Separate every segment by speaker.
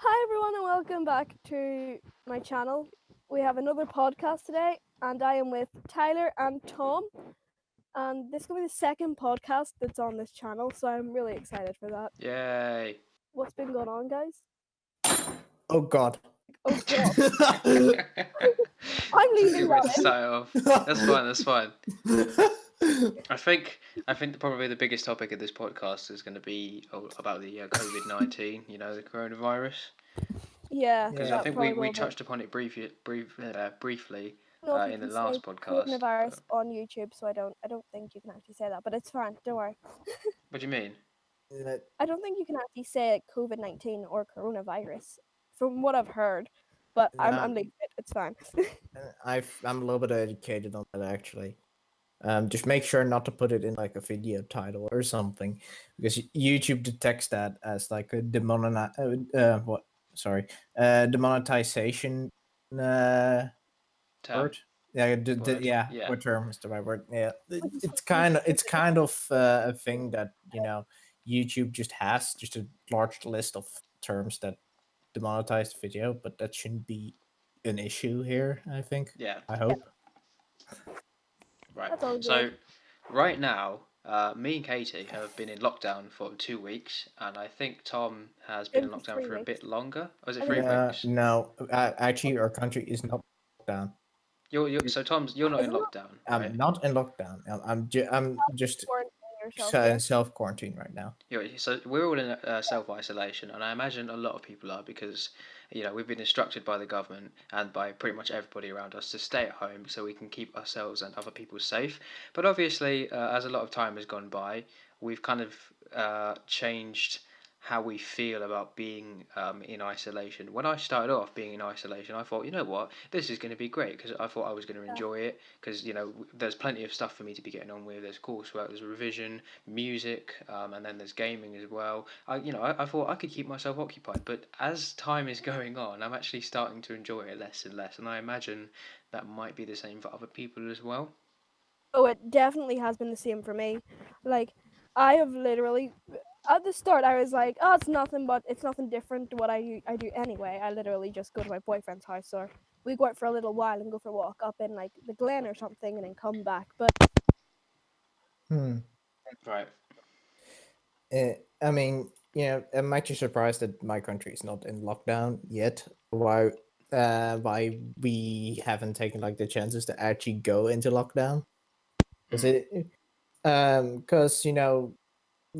Speaker 1: Hi everyone and welcome back to my channel. We have another podcast today and I am with Tyler and Tom, and this is going to be the second podcast that's on this channel, so I'm really excited for that.
Speaker 2: Yay.
Speaker 1: What's been going on, guys?
Speaker 3: Oh God.
Speaker 1: Oh god. I'm leaving
Speaker 2: Way to
Speaker 1: that in.
Speaker 2: start off. That's fine. I think probably the biggest topic of this podcast is going to be about the COVID-19, the coronavirus.
Speaker 1: Yeah,
Speaker 2: Because
Speaker 3: Yeah.
Speaker 2: I think
Speaker 1: probably
Speaker 2: we
Speaker 1: will be.
Speaker 2: touched upon it briefly
Speaker 1: I don't know if you
Speaker 2: in the
Speaker 1: can
Speaker 2: last
Speaker 1: say
Speaker 2: podcast.
Speaker 1: coronavirus on YouTube, so I don't think you can actually say that, but it's fine. Don't worry.
Speaker 2: What do you mean?
Speaker 1: I don't think you can actually say COVID-19 or coronavirus, from what I've heard. But I'm leaving it. It's fine.
Speaker 3: I'm a little bit educated on that actually. Just make sure not to put it in like a video title or something, because YouTube detects that as like a demonetization
Speaker 2: Term.
Speaker 3: word. Yeah,
Speaker 2: Word.
Speaker 3: yeah.
Speaker 2: Yeah.
Speaker 3: What term is the right word? Yeah,
Speaker 1: Which is
Speaker 3: it's kind of a thing that YouTube just has just a large list of terms that demonetize the video, but that shouldn't be an issue here. I think.
Speaker 2: Yeah.
Speaker 3: I hope.
Speaker 2: Right.
Speaker 1: That's all
Speaker 2: So
Speaker 1: good.
Speaker 2: right now, me and Katie have been in lockdown for 2 weeks, and I think Tom has been in
Speaker 1: For
Speaker 2: lockdown
Speaker 1: 3
Speaker 2: for a
Speaker 1: weeks.
Speaker 2: bit longer. Or is it
Speaker 1: I
Speaker 2: three
Speaker 1: think
Speaker 2: weeks?
Speaker 3: No, actually, our country is not down.
Speaker 2: So Tom's you're not in
Speaker 1: isn't it
Speaker 2: lockdown, right?
Speaker 3: I'm not in lockdown. I'm just
Speaker 1: quarantine yourself? Yeah.
Speaker 3: self quarantine right now.
Speaker 2: So we're all in self isolation, and I imagine a lot of people are because we've been instructed by the government and by pretty much everybody around us to stay at home so we can keep ourselves and other people safe. But obviously, as a lot of time has gone by, we've kind of changed how we feel about being in isolation. When I started off being in isolation, I thought, you know what, this is going to be great because I thought I was going to enjoy it because there's plenty of stuff for me to be getting on with. There's coursework, there's revision, music, and then there's gaming as well. I thought I could keep myself occupied, but as time is going on, I'm actually starting to enjoy it less and less, and I imagine that might be the same for other people as well.
Speaker 1: Oh, it definitely has been the same for me. Like, I have literally, at the start, I was like, oh, it's nothing different to what I do anyway. I literally just go to my boyfriend's house, or we go out for a little while and go for a walk up in like the Glen or something, and then come back. But
Speaker 3: Hmm.
Speaker 2: Right.
Speaker 3: I mean, I'm actually surprised that my country is not in lockdown yet. Why we haven't taken like the chances to actually go into lockdown? Because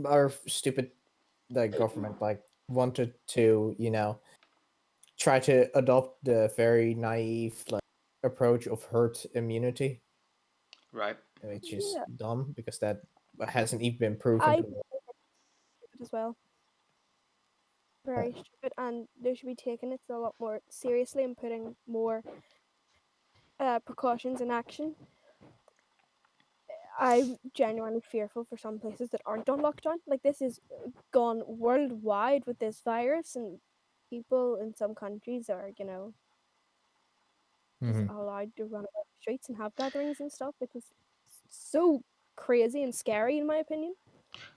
Speaker 3: our stupid government like wanted to try to adopt the very naive like approach of herd immunity,
Speaker 2: Right.
Speaker 3: which is
Speaker 1: yeah,
Speaker 3: dumb because that hasn't even been proven
Speaker 1: I
Speaker 3: to
Speaker 1: think
Speaker 3: work.
Speaker 1: it's stupid as well. Very stupid, and they should be taking it a lot more seriously and putting more precautions in action. I'm genuinely fearful for some places that aren't on lockdown. Like, this is gone worldwide with this virus, and people in some countries are, just
Speaker 3: Mhm.
Speaker 1: allowed to run about the streets and have gatherings and stuff, which is so crazy and scary, in my opinion.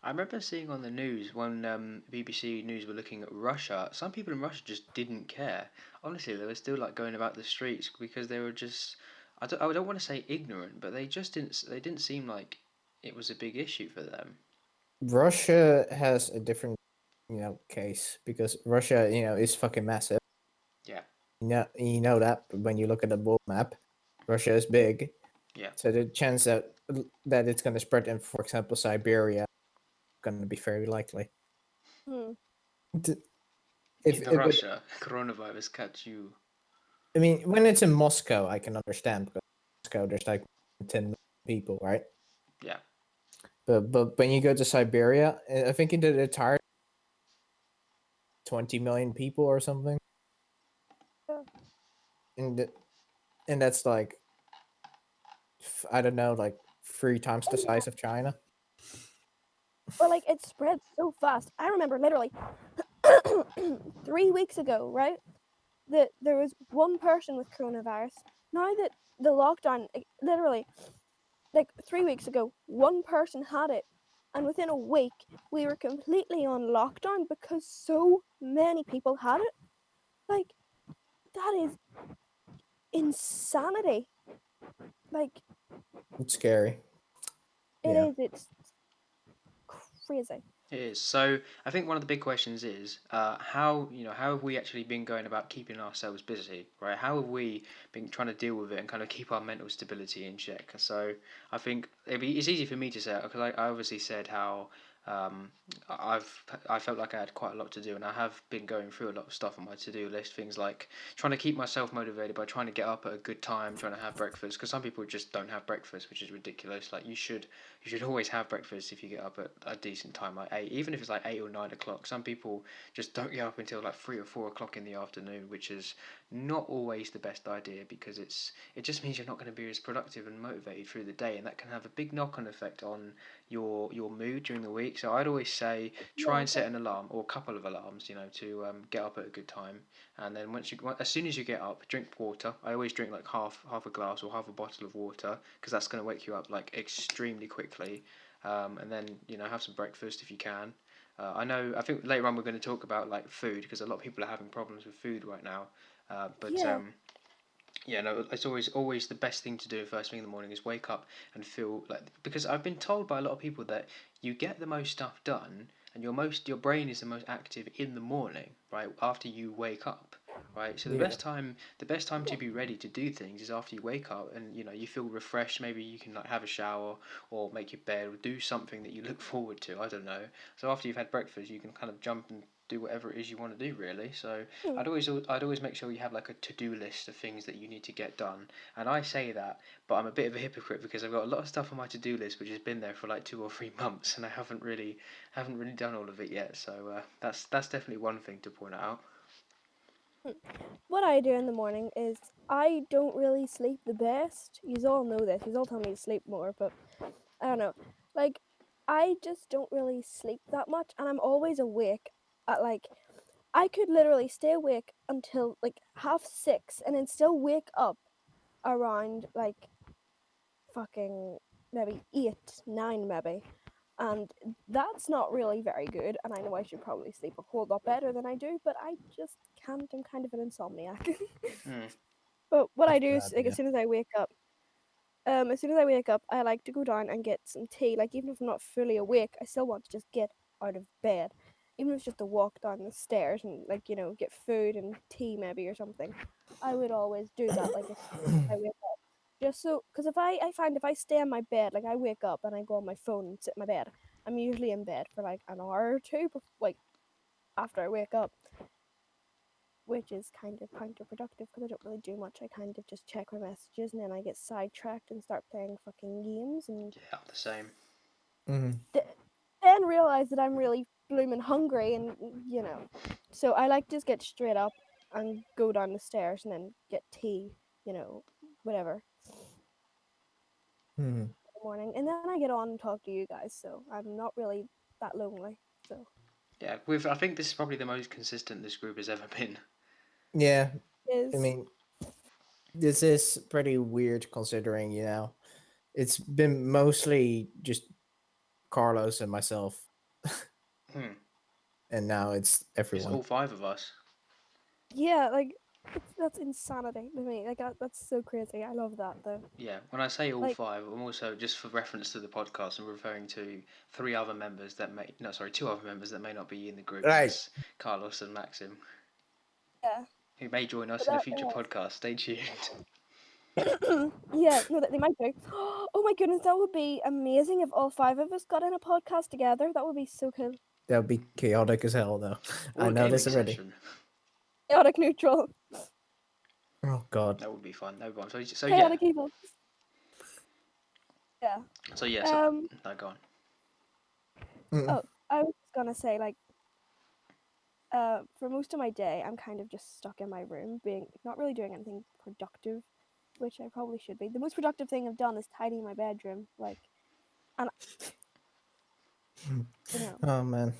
Speaker 2: I remember seeing on the news when BBC News were looking at Russia. Some people in Russia just didn't care. Honestly, they were still like going about the streets because they were just. I don't want to say ignorant, but they just didn't. They didn't seem like it was a big issue for them.
Speaker 3: Russia has a different case because Russia is fucking massive.
Speaker 2: Yeah.
Speaker 3: You know that when you look at the world map, Russia is big.
Speaker 2: Yeah.
Speaker 3: So the chance that it's going to spread in, for example, Siberia, going to be very likely.
Speaker 1: Hmm.
Speaker 3: D-
Speaker 2: In
Speaker 3: if
Speaker 2: Russia, coronavirus catch you.
Speaker 3: I mean, when it's in Moscow, I can understand because Moscow there's like 10 million people, right?
Speaker 2: Yeah.
Speaker 3: But when you go to Siberia, I think in the entire 20 million people or something,
Speaker 1: Yeah.
Speaker 3: and and that's like I don't know, like 3 times the size of China.
Speaker 1: But like, it spread so fast. I remember literally 3 weeks ago, right? That there was one person with coronavirus. Now that the lockdown, literally, like 3 weeks ago, one person had it, and within a week, we were completely on lockdown because so many people had it. Like, that is insanity. Like,
Speaker 3: It's scary.
Speaker 1: it
Speaker 3: Yeah.
Speaker 1: is. It's crazy.
Speaker 2: It is. So I think one of the big questions is how how have we actually been going about keeping ourselves busy, right? How have we been trying to deal with it and kind of keep our mental stability in check? So I think it's easy for me to say because I obviously said how um, I felt like I had quite a lot to do, and I have been going through a lot of stuff on my to do list. Things like trying to keep myself motivated by trying to get up at a good time, trying to have breakfast. Because some people just don't have breakfast, which is ridiculous. Like you should always have breakfast if you get up at a decent time, like 8, even if it's like 8 or 9 o'clock. Some people just don't get up until like 3 or 4 o'clock in the afternoon, which is not always the best idea because it just means you're not going to be as productive and motivated through the day, and that can have a big knock-on effect on your mood during the week. So I'd always say try
Speaker 1: Yeah,
Speaker 2: and set an alarm or a couple of alarms, to get up at a good time, and then as soon as you get up, drink water. I always drink like half a glass or half a bottle of water because that's going to wake you up like extremely quickly. And then have some breakfast if you can. I think later on we're going to talk about like food because a lot of people are having problems with food right now. But
Speaker 1: yeah,
Speaker 2: yeah, no, it's always the best thing to do first thing in the morning is wake up and feel like, because I've been told by a lot of people that you get the most stuff done and your brain is the most active in the morning, right after you wake up, right. So
Speaker 3: Yeah.
Speaker 2: the best time to be ready to do things is after you wake up and you feel refreshed. Maybe you can like have a shower or make your bed or do something that you look forward to. I don't know. So after you've had breakfast, you can kind of jump and do whatever it is you want to do, really. So
Speaker 1: hmm,
Speaker 2: I'd always make sure you have like a to-do list of things that you need to get done. And I say that, but I'm a bit of a hypocrite because I've got a lot of stuff on my to-do list which has been there for like 2 or 3 months, and I haven't really done all of it yet. So that's definitely one thing to point out.
Speaker 1: hmm. What I do in the morning is I don't really sleep the best. You all know this. You all tell me to sleep more, but I don't know. Like, I just don't really sleep that much, and I'm always awake at like I could literally stay awake until like 6:30 and then still wake up around like fucking maybe 8, 9 maybe. And that's not really very good. And I know I should probably sleep a whole lot better than I do, but I just can't. I'm kind of an insomniac.
Speaker 2: Hmm.
Speaker 1: But what I
Speaker 3: That's
Speaker 1: do
Speaker 3: bad.
Speaker 1: is like
Speaker 3: Yeah.
Speaker 1: as soon as I wake up, I like to go down and get some tea. Like even if I'm not fully awake, I still want to just get out of bed. Even if it's just to walk down the stairs and like, get food and tea maybe or something. I would always do that like as soon as I wake up. Just so, because if I find if I stay in my bed, like I wake up and I go on my phone and sit in my bed, I'm usually in bed for like an hour or two, like after I wake up, which is kind of counterproductive because I don't really do much. I kind of just check my messages and then I get sidetracked and start playing fucking games and
Speaker 2: Yeah, the same.
Speaker 3: Mhm.
Speaker 1: then realize that I'm really blooming hungry and So I like to just get straight up and go down the stairs and then get tea, whatever
Speaker 3: Mhm.
Speaker 1: in the morning, and then I get on and talk to you guys. So I'm not really that lonely. So
Speaker 2: Yeah, I think this is probably the most consistent this group has ever been.
Speaker 3: Yeah. I
Speaker 1: is
Speaker 3: mean, this is pretty weird considering, it's been mostly just Carlos and myself,
Speaker 2: Hmm.
Speaker 3: and now it's
Speaker 2: It's
Speaker 3: everyone.
Speaker 2: all 5 of us.
Speaker 1: yeah, like that's insanity to me. Like that's so crazy. I love that though.
Speaker 2: Yeah, when I say all
Speaker 1: Like
Speaker 2: 5, I'm also, just for reference to the podcast, I'm referring to 2 other members that may not be in the group, and
Speaker 3: Right.
Speaker 2: that's Carlos and Maxim,
Speaker 1: yeah,
Speaker 2: who may join us
Speaker 1: but
Speaker 2: in a
Speaker 1: that
Speaker 2: future podcast. Stay tuned.
Speaker 1: yeah, no, that they might do. Oh my goodness, that would be amazing if all 5 of us got in a podcast together. That would be so cool.
Speaker 3: That would be chaotic as hell, though. I
Speaker 2: Or a
Speaker 3: know this
Speaker 2: gaming
Speaker 3: already.
Speaker 2: session.
Speaker 1: Chaotic neutral,
Speaker 3: Oh God.
Speaker 2: That would be fun. That would be fun. So yeah.
Speaker 1: chaotic evil. Yeah.
Speaker 2: So yeah. So
Speaker 1: Um.
Speaker 2: no, go on.
Speaker 3: Mm-mm.
Speaker 1: Oh, I was just gonna say like for most of my day, I'm kind of just stuck in my room, being not really doing anything productive, which I probably should be. The most productive thing I've done is tidying my bedroom, like, and you know,
Speaker 3: Oh man.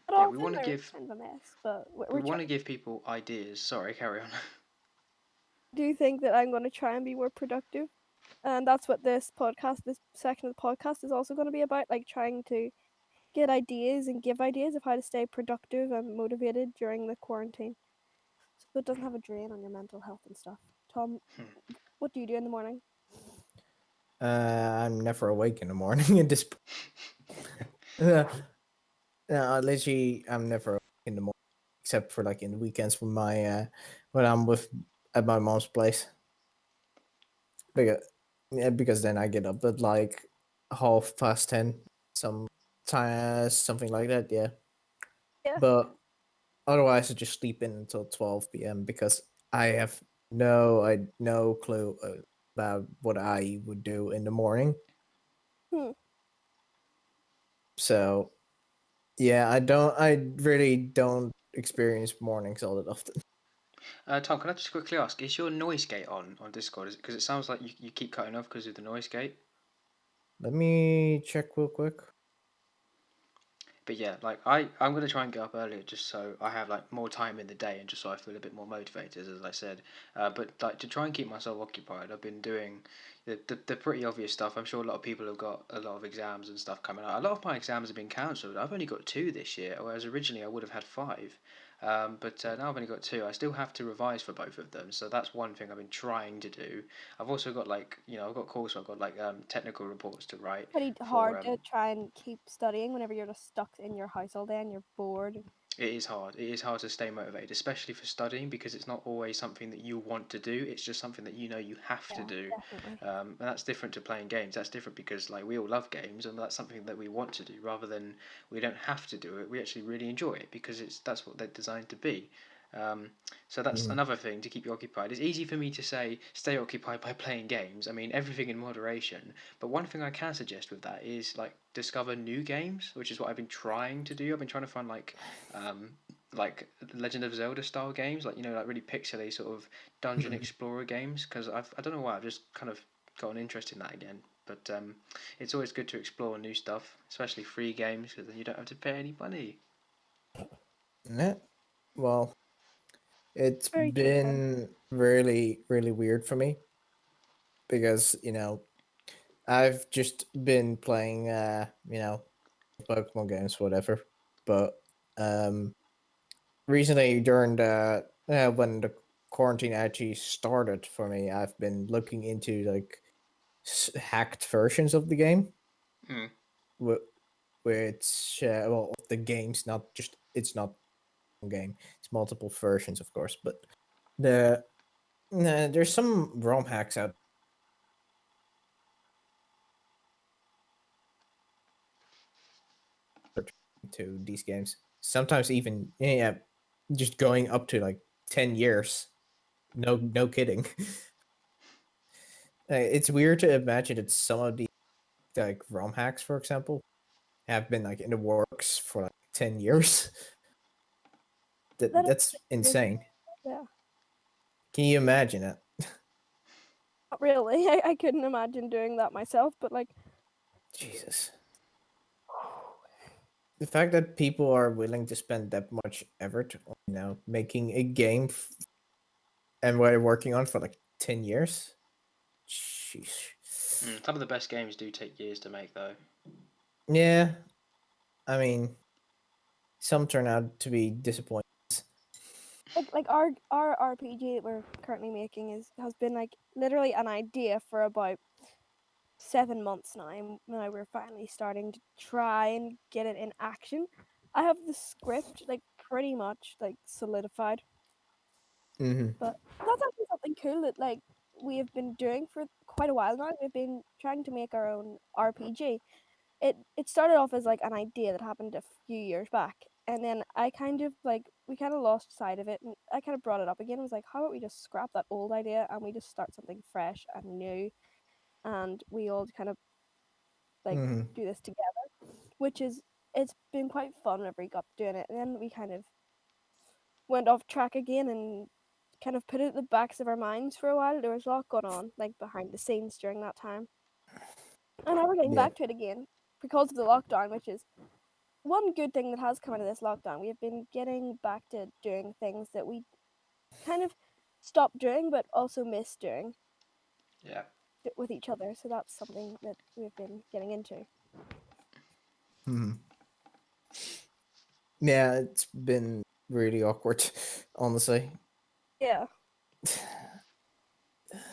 Speaker 1: but
Speaker 2: Yeah, we
Speaker 1: also
Speaker 2: want to
Speaker 1: my room's
Speaker 2: give
Speaker 1: kind of a mess. But
Speaker 2: we
Speaker 1: we're
Speaker 2: want
Speaker 1: trying.
Speaker 2: to give people ideas. Sorry, carry on.
Speaker 1: Do you think that I'm going to try and be more productive? And that's what this section of the podcast is also going to be about, like trying to get ideas and give ideas of how to stay productive and motivated during the quarantine. so it doesn't have a drain on your mental health and stuff. Tom,
Speaker 2: Hmm.
Speaker 1: what do you do in the morning?
Speaker 3: I'm never awake in the morning at this. Uh, no, literally, I'm never awake in the morning except for like in the weekends when I'm with at my mom's place. Because yeah, because then I get up at like 10:30, some time something like that. Yeah,
Speaker 1: Yeah.
Speaker 3: but otherwise I just sleep in until 12 p.m. because I have no clue about what I would do in the morning.
Speaker 1: Hmm.
Speaker 3: So yeah, I really don't experience mornings all that often.
Speaker 2: Tom, can I just quickly ask, is your noise gate on Discord? Because it sounds like you keep cutting off because of the noise gate.
Speaker 3: Let me check real quick.
Speaker 2: But yeah, like I'm gonna try and get up earlier just so I have like more time in the day and just so I feel a bit more motivated, as I said. But like to try and keep myself occupied, I've been doing the pretty obvious stuff. I'm sure a lot of people have got a lot of exams and stuff coming out. A lot of my exams have been cancelled. I've only got two this year, whereas originally I would have had five. But now I've only got two. I still have to revise for both of them, so that's one thing I've been trying to do. I've also got like I've got course, I've got like technical reports to write
Speaker 1: Pretty
Speaker 2: for
Speaker 1: hard to try and keep studying whenever you're just stuck in your house all day and you're bored.
Speaker 2: It is hard. It is hard to stay motivated, especially for studying, because it's not always something that you want to do. It's just something that you know you have to
Speaker 1: Yeah,
Speaker 2: do,
Speaker 1: definitely.
Speaker 2: and that's different to playing games. That's different because like we all love games, and that's something that we want to do, rather than we don't have to do it. We actually really enjoy it because that's what they're designed to be. Um, so that's
Speaker 3: Mhm.
Speaker 2: another thing to keep you occupied. It's easy for me to say stay occupied by playing games. I mean everything in moderation. But one thing I can suggest with that is like discover new games, which is what I've been trying to do. I've been trying to find um, like Legend of Zelda style games, like like really pixely sort of dungeon explorer games. Because I don't know why I've just kind of got an interest in that again. But it's always good to explore new stuff, especially free games, because then you don't have to pay any money.
Speaker 3: Yeah. Well, it's
Speaker 1: Very true, Tom.
Speaker 3: been really, really weird for me because, I've just been playing, Pokemon games, whatever. But um, recently, during when the quarantine actually started for me, I've been looking into like hacked versions of the game,
Speaker 2: Mm.
Speaker 3: wh- which, well, of the games, not just, it's not one game, it's multiple versions, of course, but the there's some ROM hacks out to these games. Sometimes even yeah, just going up to like 10 years. No kidding. It's weird to imagine that some of the like ROM hacks, for example, have been like in the works for like 10 years.
Speaker 1: That is
Speaker 3: That's
Speaker 1: crazy.
Speaker 3: insane.
Speaker 1: Yeah.
Speaker 3: Can you imagine it?
Speaker 1: Not really. I couldn't imagine doing that myself, but like,
Speaker 3: Jesus. The fact that people are willing to spend that much effort on, making a game and what they're working on for like 10 years. Sheesh.
Speaker 2: Some of the best games do take years to make, though.
Speaker 3: Yeah, I mean, some turn out to be disappointing.
Speaker 1: like our RPG that we're currently making has been like literally an idea for about 7 months now. Now we're finally starting to try and get it in action. I have the script like pretty much like solidified,
Speaker 3: Hmm.
Speaker 1: but that's actually something cool that like we have been doing for quite a while now. We've been trying to make our own RPG. It started off as like an idea that happened a few years back, and then I kind of like we kind of lost sight of it, and I kind of brought it up again. I was like, how about we just scrap that old idea and we just start something fresh and new, and we all kind of like
Speaker 3: Hmm.
Speaker 1: do this together, which is it's been quite fun whenever we got doing it, and then we kind of went off track again and kind of put it at the backs of our minds for a while. There was a lot going on like behind the scenes during that time, and now we're getting
Speaker 3: Yeah.
Speaker 1: back to it again because of the lockdown, which is one good thing that has come out of this lockdown. We have been getting back to doing things that we kind of stopped doing but also miss doing
Speaker 2: Yeah.
Speaker 1: with each other. So that's something that we've been getting into.
Speaker 3: Hmm. Yeah, it's been really awkward, honestly.
Speaker 1: Yeah.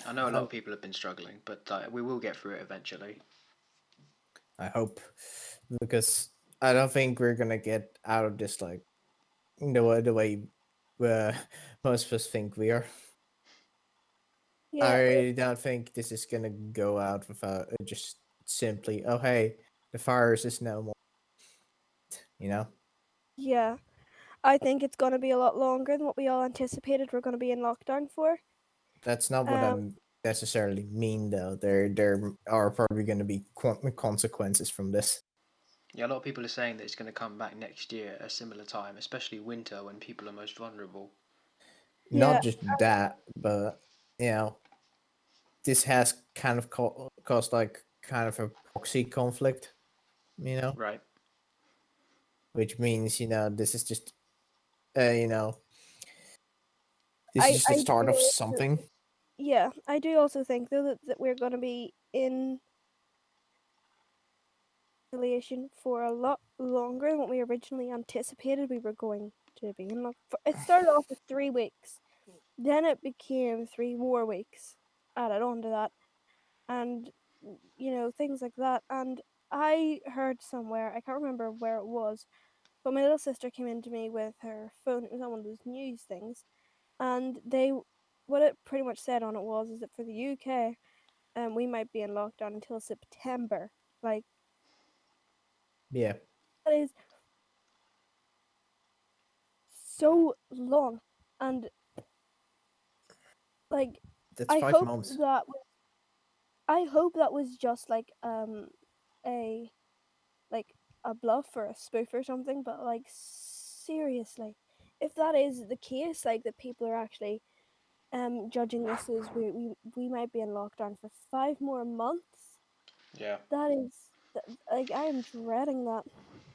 Speaker 2: I know a lot of
Speaker 3: Um,
Speaker 2: people have been struggling, but we will get through it eventually.
Speaker 3: I hope, because I don't think we're gonna get out of this like the way uh, most of us think we are.
Speaker 1: Yeah.
Speaker 3: I don't think this is gonna go out without just simply, oh hey, the virus is no more. You know,
Speaker 1: Yeah. I think it's going to be a lot longer than what we all anticipated we're going to be in lockdown for.
Speaker 3: that's not what
Speaker 1: Um,
Speaker 3: I'm necessarily mean though. There are probably gonna be consequences from this.
Speaker 2: Yeah, a lot of people are saying that it's going to come back next year at a similar time, especially winter when people are most vulnerable.
Speaker 1: yeah,
Speaker 3: Not just that, but you know, this has kind of caused like kind of a proxy conflict. You know,
Speaker 2: Right.
Speaker 3: which means this is just you know this is
Speaker 1: I
Speaker 3: just the
Speaker 1: I
Speaker 3: start
Speaker 1: do
Speaker 3: of
Speaker 1: also,
Speaker 3: something.
Speaker 1: yeah, I do also think though that we're going to be in isolation for a lot longer than what we originally anticipated we were going to be in. It started off with 3 weeks, then it became 3 more weeks added on to that, and things like that. And I heard somewhere, I can't remember where it was, but my little sister came into me with her phone. It was on one of those news things, and what it pretty much said on it was is that for the UK, we might be in lockdown until September. Like,
Speaker 3: Yeah,
Speaker 1: that is so long, and like,
Speaker 3: that's
Speaker 1: I
Speaker 3: five
Speaker 1: hope
Speaker 3: months.
Speaker 1: that I hope that was just a like a bluff or a spoof or something. But like, seriously, if that is the case, like that people are actually judging this as we might be in lockdown for 5 more months.
Speaker 2: Yeah.
Speaker 1: That is like, I am dreading that.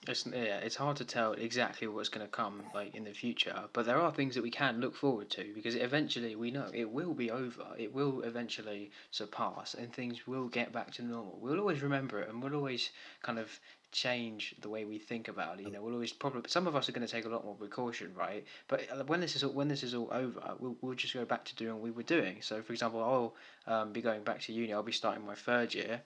Speaker 2: It's hard to tell exactly what's going to come like in the future, but there are things that we can look forward to because eventually we know it will be over. It will eventually surpass, and things will get back to normal. We'll always remember it, and we'll always kind of change the way we think about it. We'll always probably some of us are going to take a lot more precaution, right? But when this is all over, we'll just go back to doing what we were doing. So, for example, I'll be going back to uni. I'll be starting my third year,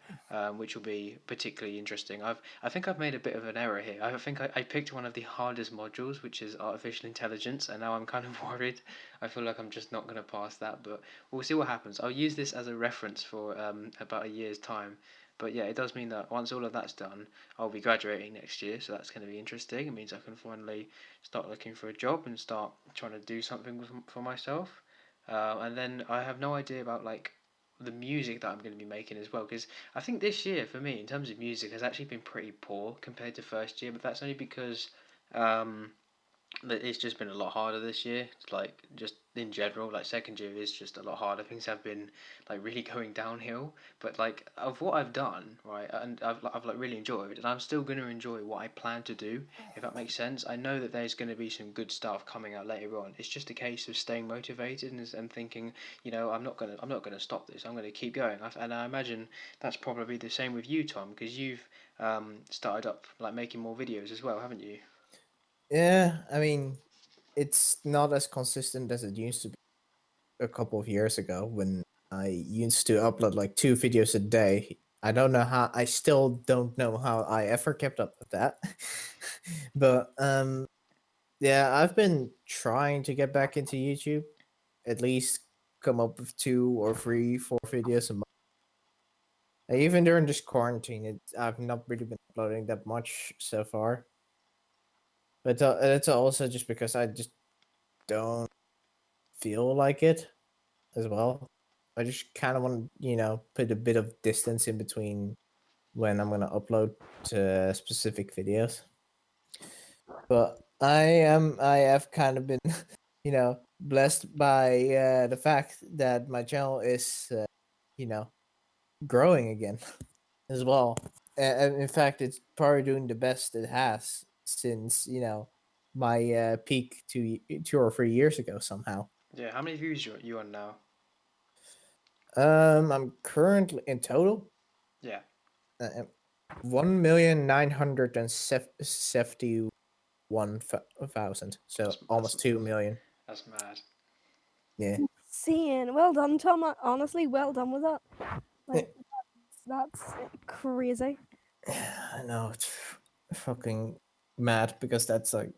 Speaker 2: which will be particularly interesting. I think I've made a bit of an error here. I think I picked one of the hardest modules, which is artificial intelligence, and now I'm kind of worried. I feel like I'm just not going to pass that, but we'll see what happens. I'll use this as a reference for about a year's time. But yeah, it does mean that once all of that's done, I'll be graduating next year, so that's going to be interesting. It means I can finally start looking for a job and start trying to do something for myself. And then I have no idea about like the music that I'm going to be making as well, because I think this year for me in terms of music has actually been pretty poor compared to first year, but that's only because um, it's just been a lot harder this year. Like just in general, like second year is just a lot harder. Things have been like really going downhill. But like of what I've done, right, and I've like really enjoyed, and I'm still going to enjoy what I plan to do, if that makes sense. I know that there's going to be some good stuff coming out later on. It's just a case of staying motivated and thinking, I'm not gonna stop this. I'm gonna keep going. And I imagine that's probably the same with you, Tom, because you've started up like making more videos as well, haven't you?
Speaker 3: Yeah, I mean, it's not as consistent as it used to be a couple of years ago when I used to upload like 2 videos a day. I don't know how. I still don't know how I ever kept up with that. But yeah, I've been trying to get back into YouTube, at least come up with 2 or 3, 4 videos a month. Even during this quarantine, I've not really been uploading that much so far. But it's also just because I just don't feel like it as well. I just kind of want to, put a bit of distance in between when I'm gonna upload to specific videos. But I have kind of been, blessed by the fact that my channel is, you know, growing again as well. And in fact, it's probably doing the best it has since my peak 2 or 3 years ago somehow.
Speaker 2: Yeah, how many views you on now?
Speaker 3: I'm currently in total
Speaker 2: Yeah,
Speaker 3: 1,971,000, so
Speaker 2: that's
Speaker 3: almost 2 million.
Speaker 2: that's mad.
Speaker 3: Yeah.
Speaker 1: Insane. Well done, Tom. Honestly, well done with that. Like that's crazy.
Speaker 3: I know it's fucking mad because that's like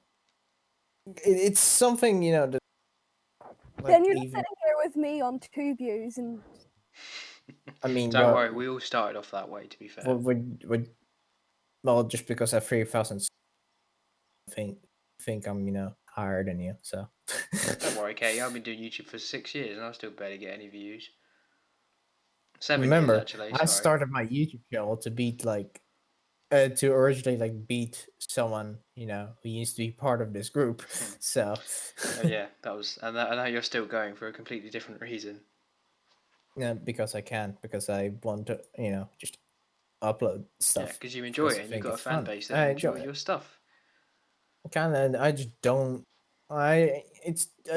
Speaker 3: it's something that like
Speaker 1: Then you're just
Speaker 3: even
Speaker 1: sitting here with me on 2 views, and
Speaker 3: I mean
Speaker 2: Don't
Speaker 3: well
Speaker 2: worry, we all started off that way. To be fair,
Speaker 3: would well just because I have 3,000 think think I'm higher than you, so
Speaker 2: don't worry, Katie. I've been doing YouTube for 6 years and I still barely get any views. 7 years
Speaker 3: remember
Speaker 2: actually.
Speaker 3: I
Speaker 2: Sorry.
Speaker 3: started my YouTube channel to beat like to originally like beat someone who used to be part of this group. So
Speaker 2: Oh yeah, that was, and I know you're still going for a completely different reason.
Speaker 3: yeah, because I can, because I want to just upload
Speaker 2: Yeah,
Speaker 3: stuff
Speaker 2: because you enjoy
Speaker 3: because
Speaker 2: it
Speaker 3: I
Speaker 2: and you've
Speaker 3: think
Speaker 2: got a
Speaker 3: it's
Speaker 2: fan
Speaker 3: fun.
Speaker 2: base that
Speaker 3: I
Speaker 2: enjoy
Speaker 3: enjoy it.
Speaker 2: your stuff.
Speaker 3: Kind of, I just don't. I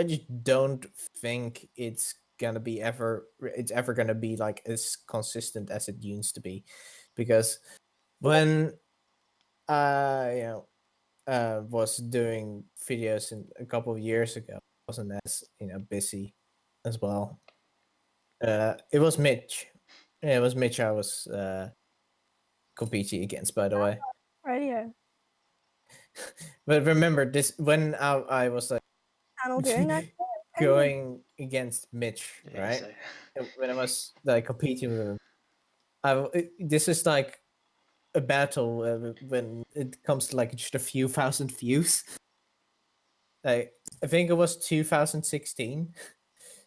Speaker 3: just don't think it's ever gonna be like as consistent as it used to be, because when I was doing videos a couple of years ago, I wasn't as busy as well. It was Mitch. Yeah, it was Mitch I was competing against, by the way.
Speaker 1: radio
Speaker 3: But remember this when I was like
Speaker 1: channel doing that. Opinion.
Speaker 3: going against Mitch,
Speaker 2: Yeah,
Speaker 3: right?
Speaker 2: so
Speaker 3: When I was like competing with him, this is like a battle when it comes to like just a few thousand views. Like I think it was 2016,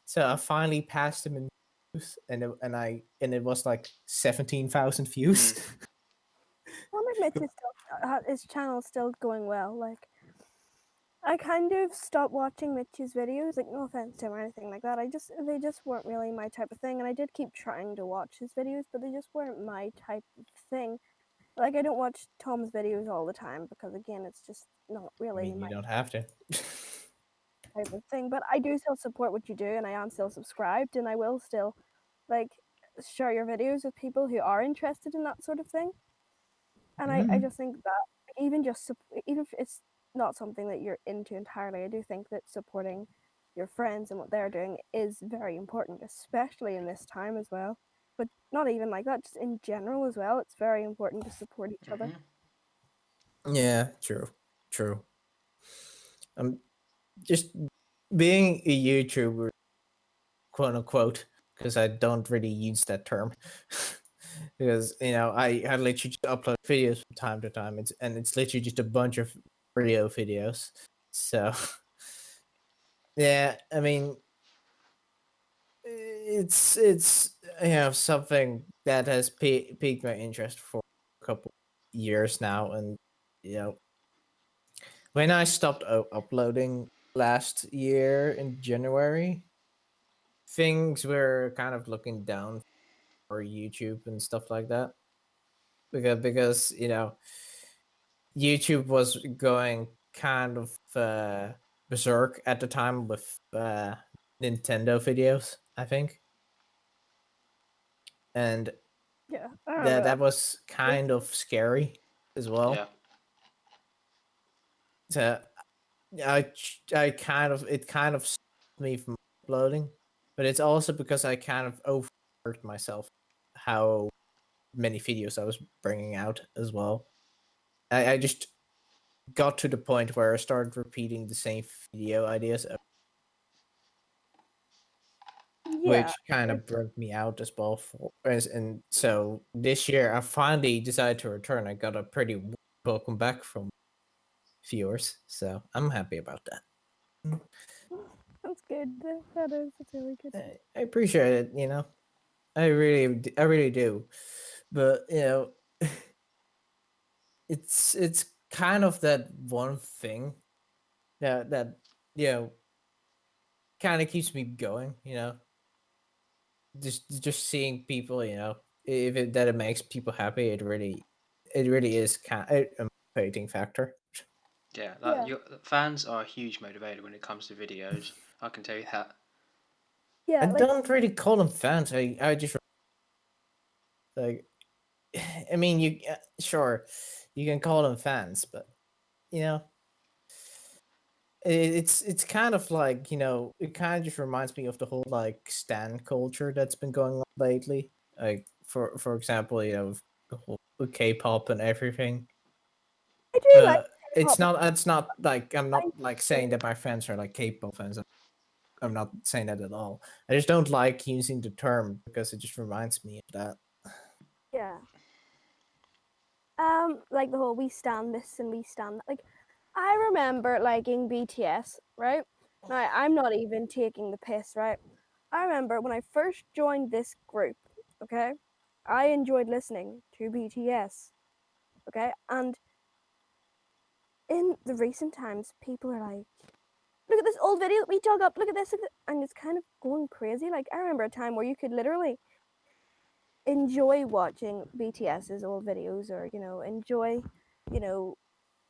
Speaker 3: so I finally passed him in views, and it was like 17,000 views.
Speaker 1: I wonder if Mitch is still his channel's still going well. Like I kind of stopped watching Mitch's videos. Like no offense to him or anything like that. They just weren't really my type of thing, and I did keep trying to watch his videos, but they just weren't my type of thing. Like I don't watch Tom's videos all the time because again, it's just not
Speaker 3: I
Speaker 1: really
Speaker 3: mean, you
Speaker 1: my
Speaker 3: don't have to.
Speaker 1: type of thing. But I do still support what you do, and I am still subscribed, and I will still like share your videos with people who are interested in that sort of thing. And I
Speaker 3: Mhm.
Speaker 1: just think that even even if it's not something that you're into entirely, I do think that supporting your friends and what they're doing is very important, especially in this time as well. But not even like that, just in general as well. It's very important to support each other.
Speaker 3: Yeah, true, true. I'm just being a YouTuber, quote unquote, because I don't really use that term. Because I literally just upload videos from time to time. It's literally just a bunch of video videos. So yeah, I mean it's something that has piqued my interest for a couple years now, and you know when I stopped uploading last year in January, things were kind of looking down for YouTube and stuff like that, because YouTube was going kind of berserk at the time with Nintendo videos, I think, and
Speaker 1: Yeah, I remember
Speaker 3: that
Speaker 1: that.
Speaker 3: was kind of scary as
Speaker 2: yeah,
Speaker 3: well. So I kind of it kind of stopped me from uploading, but it's also because I kind of overworked myself how many videos I was bringing out as well. I just got to the point where I started repeating the same video ideas,
Speaker 1: Yeah,
Speaker 3: which kind
Speaker 1: it,
Speaker 3: of burnt me out as well. And so this year, I finally decided to return. I got a pretty welcome back from viewers, so I'm happy about that.
Speaker 1: that's good. That is. That's really good.
Speaker 3: I appreciate it. I really do. But it's kind of that one thing that you know kind of keeps me going. Just seeing people. If that it makes people happy, it really is kind of a motivating factor.
Speaker 2: yeah. That
Speaker 1: Yeah,
Speaker 2: your fans are a huge motivator when it comes to videos. I can tell you that.
Speaker 3: I
Speaker 1: yeah. Like
Speaker 3: don't really call them fans. I just like. I mean, sure, you can call them fans, but you know, It's kind of like, it kind of just reminds me of the whole like stan culture that's been going on lately. Like for example, with the whole with K-pop and everything.
Speaker 1: I do like
Speaker 3: Uh,
Speaker 1: K-pop.
Speaker 3: it's not like I'm
Speaker 1: I
Speaker 3: not like saying that my friends are like K-pop fans. I'm not saying that at all. I just don't like using the term because it just reminds me of that.
Speaker 1: yeah. Like the whole we stand this and we stand that. Like, I remember liking BTS, right? Now, I'm not even taking the piss, right? I remember when I first joined this group, okay? I enjoyed listening to BTS, okay? And in the recent times, people are like, look at this old video that we dug up, look at this, and it's kind of going crazy. Like, I remember a time where you could literally enjoy watching BTS's old videos or, enjoy, you know,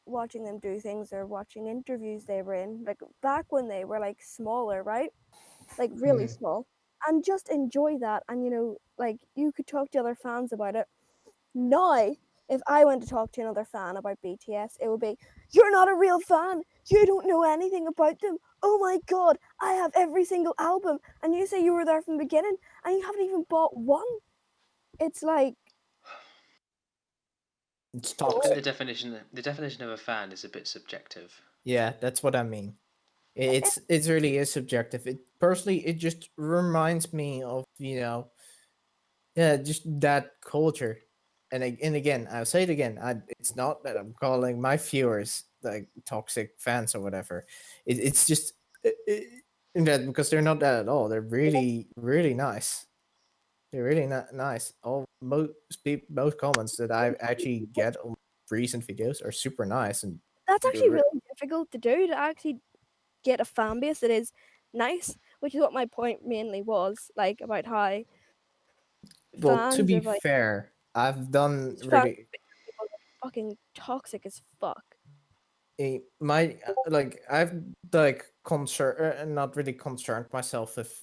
Speaker 1: watching them do things or watching interviews they were in, like back when they were like smaller, right? Like really
Speaker 3: Mm.
Speaker 1: small, and just enjoy that. And like you could talk to other fans about it. Now, if I went to talk to another fan about BTS, it would be, "You're not a real fan. You don't know anything about them. Oh my god, I have every single album, and you say you were there from the beginning, and you haven't even bought one." It's like,
Speaker 3: It's
Speaker 2: I think
Speaker 1: oh,
Speaker 3: toxic.
Speaker 2: the definition of a fan is a bit subjective.
Speaker 3: Yeah, that's what I mean.
Speaker 1: it,
Speaker 3: It really is subjective. It personally, it just reminds me of yeah, just that culture. And again, I'll say it again. It's not that I'm calling my viewers like toxic fans or whatever. It's just that because they're not that at all. They're really really nice. They're really not nice. All most comments that I actually get on recent videos are super nice and
Speaker 1: that's
Speaker 3: they're
Speaker 1: actually really difficult to do, to actually get a fan base that is nice, which is what my point mainly was, like about how
Speaker 3: well, to
Speaker 1: fans
Speaker 3: be
Speaker 1: of like
Speaker 3: fair, I've done
Speaker 1: fans
Speaker 3: really
Speaker 1: of people are fucking toxic as fuck.
Speaker 3: my like I've like not really concerned myself with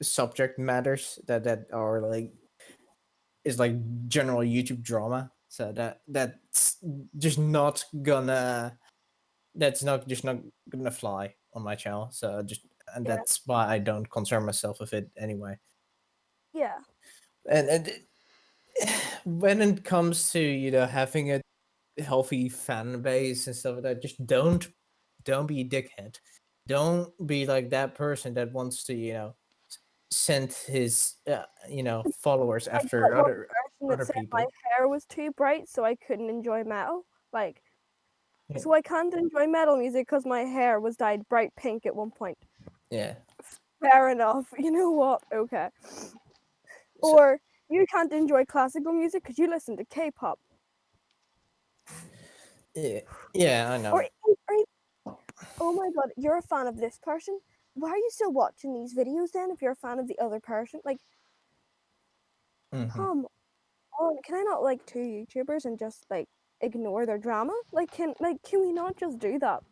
Speaker 3: subject matters that are like is like general YouTube drama. So that's just not gonna that's not just not gonna fly on my channel. So just and
Speaker 1: Yeah,
Speaker 3: that's why I don't concern myself with it anyway.
Speaker 1: yeah,
Speaker 3: And when it comes to having a healthy fan base and stuff like that, just don't be a dickhead. Don't be like that person that wants to send his followers
Speaker 1: like that
Speaker 3: after
Speaker 1: one
Speaker 3: other
Speaker 1: person that
Speaker 3: other
Speaker 1: said my
Speaker 3: people.
Speaker 1: hair was too bright, so I couldn't enjoy metal. Like,
Speaker 3: Yeah,
Speaker 1: so I can't enjoy metal music because my hair was dyed bright pink at one point.
Speaker 3: yeah.
Speaker 1: Fair enough. You know what? Okay.
Speaker 3: So,
Speaker 1: Or you can't enjoy classical music because you listen to K-pop.
Speaker 3: yeah, yeah. I
Speaker 1: Or,
Speaker 3: know.
Speaker 1: or oh my god, you're a fan of this person. Why are you still watching these videos then if you're a fan of the other person? Like,
Speaker 3: Hmm.
Speaker 1: come on, can I not like two YouTubers and just like ignore their drama? Can we not just do that?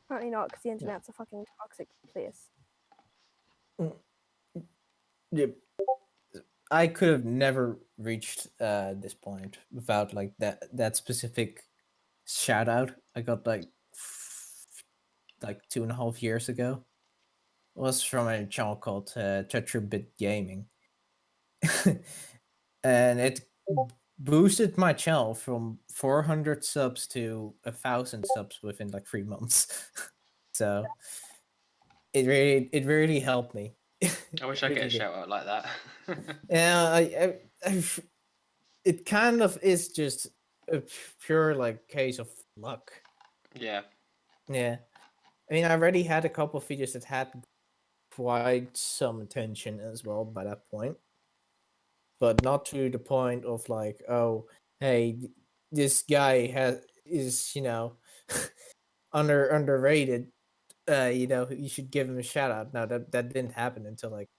Speaker 1: Apparently not, because the internet's a fucking toxic place.
Speaker 3: Yeah, I could have never reached this point without like that specific shout out I got like 2.5 years ago. It was from a channel called Tetrabit Gaming, and it boosted my channel from 400 subs to 1,000 subs within like 3 months. So it really helped me.
Speaker 2: I wish
Speaker 3: It
Speaker 2: I get
Speaker 3: really
Speaker 2: a
Speaker 3: did.
Speaker 2: shout out like that.
Speaker 3: Yeah, it kind of is just a pure like case of luck.
Speaker 2: Yeah.
Speaker 3: Yeah, I mean, I already had a couple of videos that had quite some attention as well by that point, but not to the point of like, oh, hey, this guy is underrated. You should give him a shout out. No, that didn't happen until like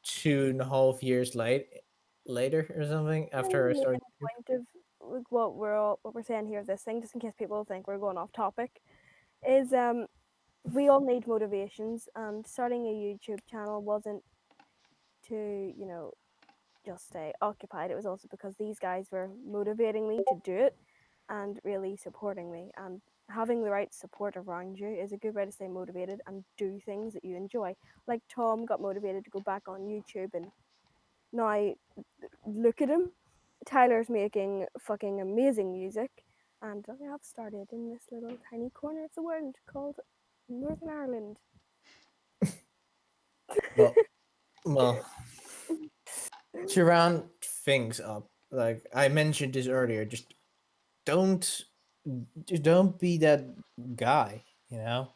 Speaker 3: 2.5 years later or something
Speaker 1: I think
Speaker 3: after
Speaker 1: the
Speaker 3: I
Speaker 1: main
Speaker 3: started.
Speaker 1: point of like what we're saying here, this thing, just in case people think we're going off topic, is we all need motivations, and starting a YouTube channel wasn't to just stay occupied. It was also because these guys were motivating me to do it and really supporting me. And having the right support around you is a good way to stay motivated and do things that you enjoy. Like Tom got motivated to go back on YouTube, and now look at him. Tyler's making fucking amazing music, and I have started in this little tiny corner of the world called Northern Ireland.
Speaker 3: Well, well, to round things up, like I mentioned this earlier, don't don't be that guy. You know,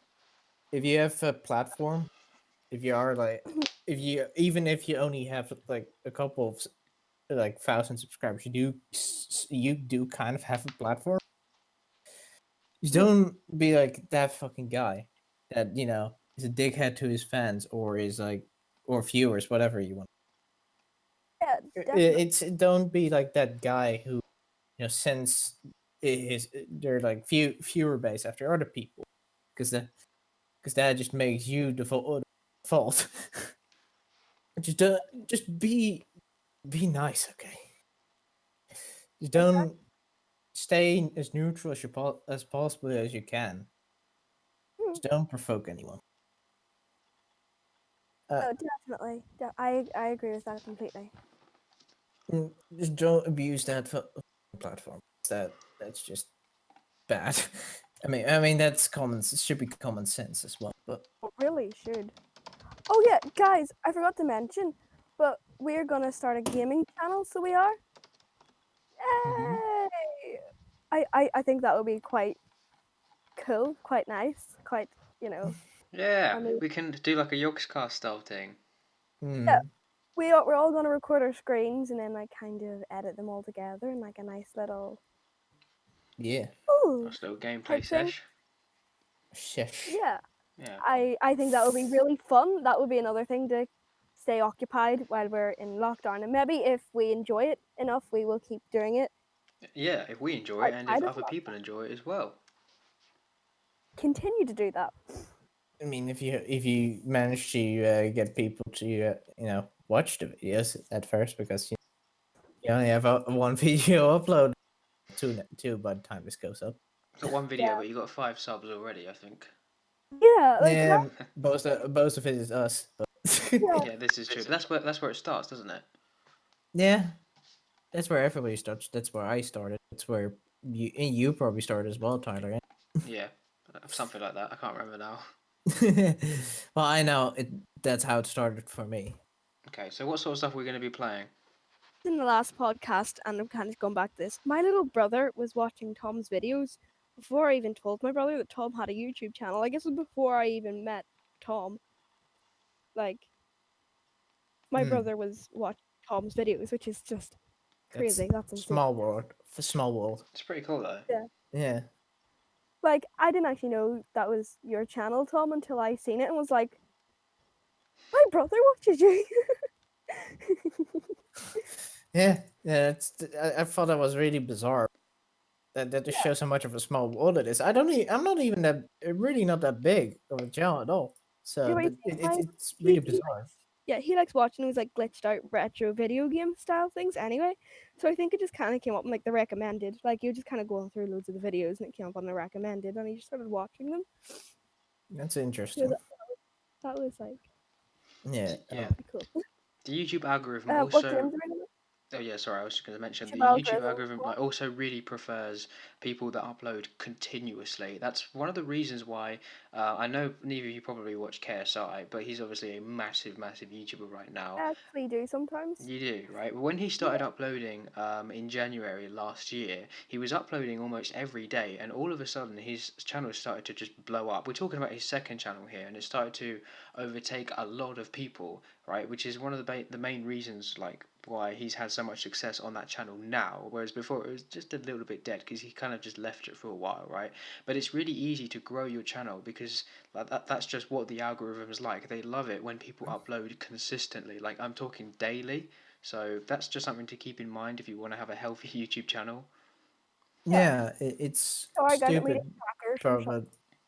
Speaker 3: if you have a platform, if you are like, if you even if you only have like a couple of like thousand subscribers, you do kind of have a platform. Just don't be like that fucking guy that is a dickhead to his fans or is like or viewers, whatever you want.
Speaker 1: Yeah, definitely.
Speaker 3: It's don't be like that guy who sends his they're like viewer base after other people because that just makes you the fault. just just be nice, okay? Just don't stay as neutral as as possible as you can.
Speaker 1: Hmm.
Speaker 3: Just don't provoke anyone. Uh,
Speaker 1: No, definitely. I agree with that completely.
Speaker 3: just don't abuse that platform. That's just bad. I mean that's common. It should be common sense as well. But
Speaker 1: It really should. Oh yeah, guys, I forgot to mention, but we're gonna start a gaming channel, so we are.
Speaker 3: Mhm.
Speaker 1: Yay! I think that would be quite cool, quite nice, quite, you know,
Speaker 2: Yeah,
Speaker 1: I mean,
Speaker 2: we can do like a Yogscast style thing.
Speaker 1: yeah,
Speaker 3: Mm,
Speaker 1: we're all gonna record our screens and then like kind of edit them all together in like a nice little
Speaker 3: yeah.
Speaker 1: ooh
Speaker 2: Nice little gameplay
Speaker 1: type thing.
Speaker 2: sesh.
Speaker 3: Shush.
Speaker 1: Yeah,
Speaker 2: Yeah.
Speaker 1: I think that would be really fun. That would be another thing to stay occupied while we're in lockdown, and maybe if we enjoy it enough, we will keep doing it
Speaker 2: Yeah, if we enjoy it and if
Speaker 1: outside of
Speaker 2: other people
Speaker 1: lockdown.
Speaker 2: enjoy it as well.
Speaker 1: Continue to do that.
Speaker 3: I mean, if you manage to get people to watch the videos at first, because you only have one video upload, two by the time this goes up.
Speaker 2: Got one video,
Speaker 1: Yeah,
Speaker 2: but you got 5 subs already, I think.
Speaker 1: yeah, like that.
Speaker 3: Yeah, most of it is us. But
Speaker 1: Yeah,
Speaker 2: Yeah, this is true. But that's where it starts, doesn't it?
Speaker 3: yeah, that's where everybody starts. That's where I started. That's where you probably started as well, Tyler.
Speaker 2: Yeah, something like that. I can't remember now.
Speaker 3: Well, I know it. That's how it started for me.
Speaker 2: Okay, so what sort of stuff are we going to be playing?
Speaker 1: in the last podcast, and I'm kind of going back to this. My little brother was watching Tom's videos before I even told my brother that Tom had a YouTube channel. I guess it was before I even met Tom. Like, my
Speaker 3: Mm,
Speaker 1: brother was watching Tom's videos, which is just
Speaker 3: that's
Speaker 1: crazy. That's insane.
Speaker 3: small world. Small world.
Speaker 2: It's pretty cool though.
Speaker 1: Yeah.
Speaker 3: Yeah.
Speaker 1: Like, I didn't actually know that was your channel, Tom, until I seen it and was like, my brother watches you.
Speaker 3: Yeah, yeah. I thought that was really bizarre. That just
Speaker 1: Yeah,
Speaker 3: shows how much of a small world it is. I'm not even that really not that big of a channel at all. So
Speaker 1: anyway,
Speaker 3: it's really
Speaker 1: he
Speaker 3: bizarre.
Speaker 1: yeah, he likes watching those like glitched out retro video game style things anyway. So I think it just kind of came up in like the recommended. Like you're just kind of going through loads of the videos and it came up on the recommended, and he just started watching them.
Speaker 3: That's
Speaker 1: So
Speaker 3: interesting.
Speaker 1: that was like
Speaker 3: Yeah.
Speaker 2: Yeah,
Speaker 1: pretty cool.
Speaker 2: the YouTube algorithm
Speaker 1: What
Speaker 2: also.
Speaker 1: games are in it?
Speaker 2: Oh yeah, sorry, I was just going to mention the
Speaker 1: YouTube
Speaker 2: YouTube
Speaker 1: algorithm.
Speaker 2: algorithm like also really prefers people that upload continuously. That's one of the reasons why I know neither of you probably watch KSI, but he's obviously a massive, massive YouTuber right now.
Speaker 1: I actually do sometimes.
Speaker 2: You do, right? When he started uploading in January last year, he was uploading almost every day, and all of a sudden his channel started to just blow up. We're talking about his second channel here, and it started to overtake a lot of people, right? Which is one of the main reasons, like why he's had so much success on that channel now, whereas before it was just a little bit dead because he kind of just left it for a while, right? But it's really easy to grow your channel because like that's just what the algorithm is like. They love it when people upload consistently. Like I'm talking daily. So that's just something to keep in mind if you want to have a healthy YouTube channel.
Speaker 1: Yeah.
Speaker 3: Yeah, it's
Speaker 1: Sorry guys, I'm reading
Speaker 3: stupid,
Speaker 1: trackers from shop.
Speaker 3: but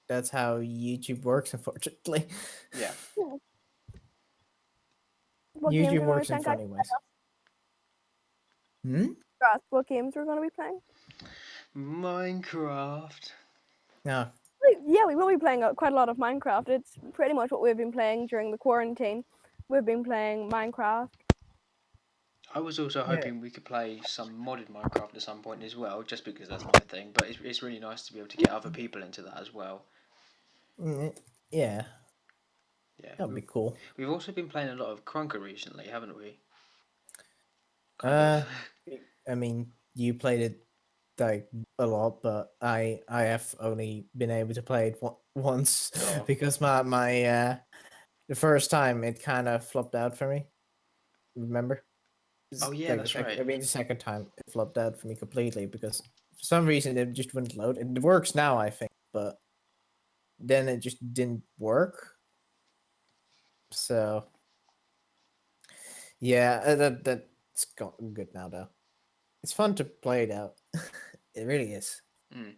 Speaker 3: that's how YouTube works, unfortunately.
Speaker 2: Yeah.
Speaker 1: Yeah. What games
Speaker 3: YouTube
Speaker 1: are going to be
Speaker 3: works in
Speaker 1: playing, guys?
Speaker 3: funny ways. Hmm?
Speaker 1: What games we're going to be playing?
Speaker 2: Minecraft.
Speaker 3: No.
Speaker 1: Yeah, we will be playing quite a lot of Minecraft. It's pretty much what we've been playing during the quarantine. We've been playing Minecraft.
Speaker 2: I was also
Speaker 3: Yeah.
Speaker 2: hoping we could play some modded Minecraft at some point as well, just because that's my thing. But it's really nice to be able to get other people into that as well.
Speaker 3: Yeah,
Speaker 2: Yeah,
Speaker 3: that'd be cool.
Speaker 2: we've also been playing a lot of Crunker recently, haven't we? Kind of.
Speaker 3: Uh, I mean, you played it like a lot, but I have only been able to play it once
Speaker 2: Oh.
Speaker 3: because my the first time it kind of flopped out for me. Remember?
Speaker 2: Oh yeah,
Speaker 3: Like
Speaker 2: that's right.
Speaker 3: the second time it flopped out for me completely because for some reason it just wouldn't load. It works now, I think, but then it just didn't work. So yeah, that's good now though. It's fun to play though. It really is.
Speaker 2: Mm.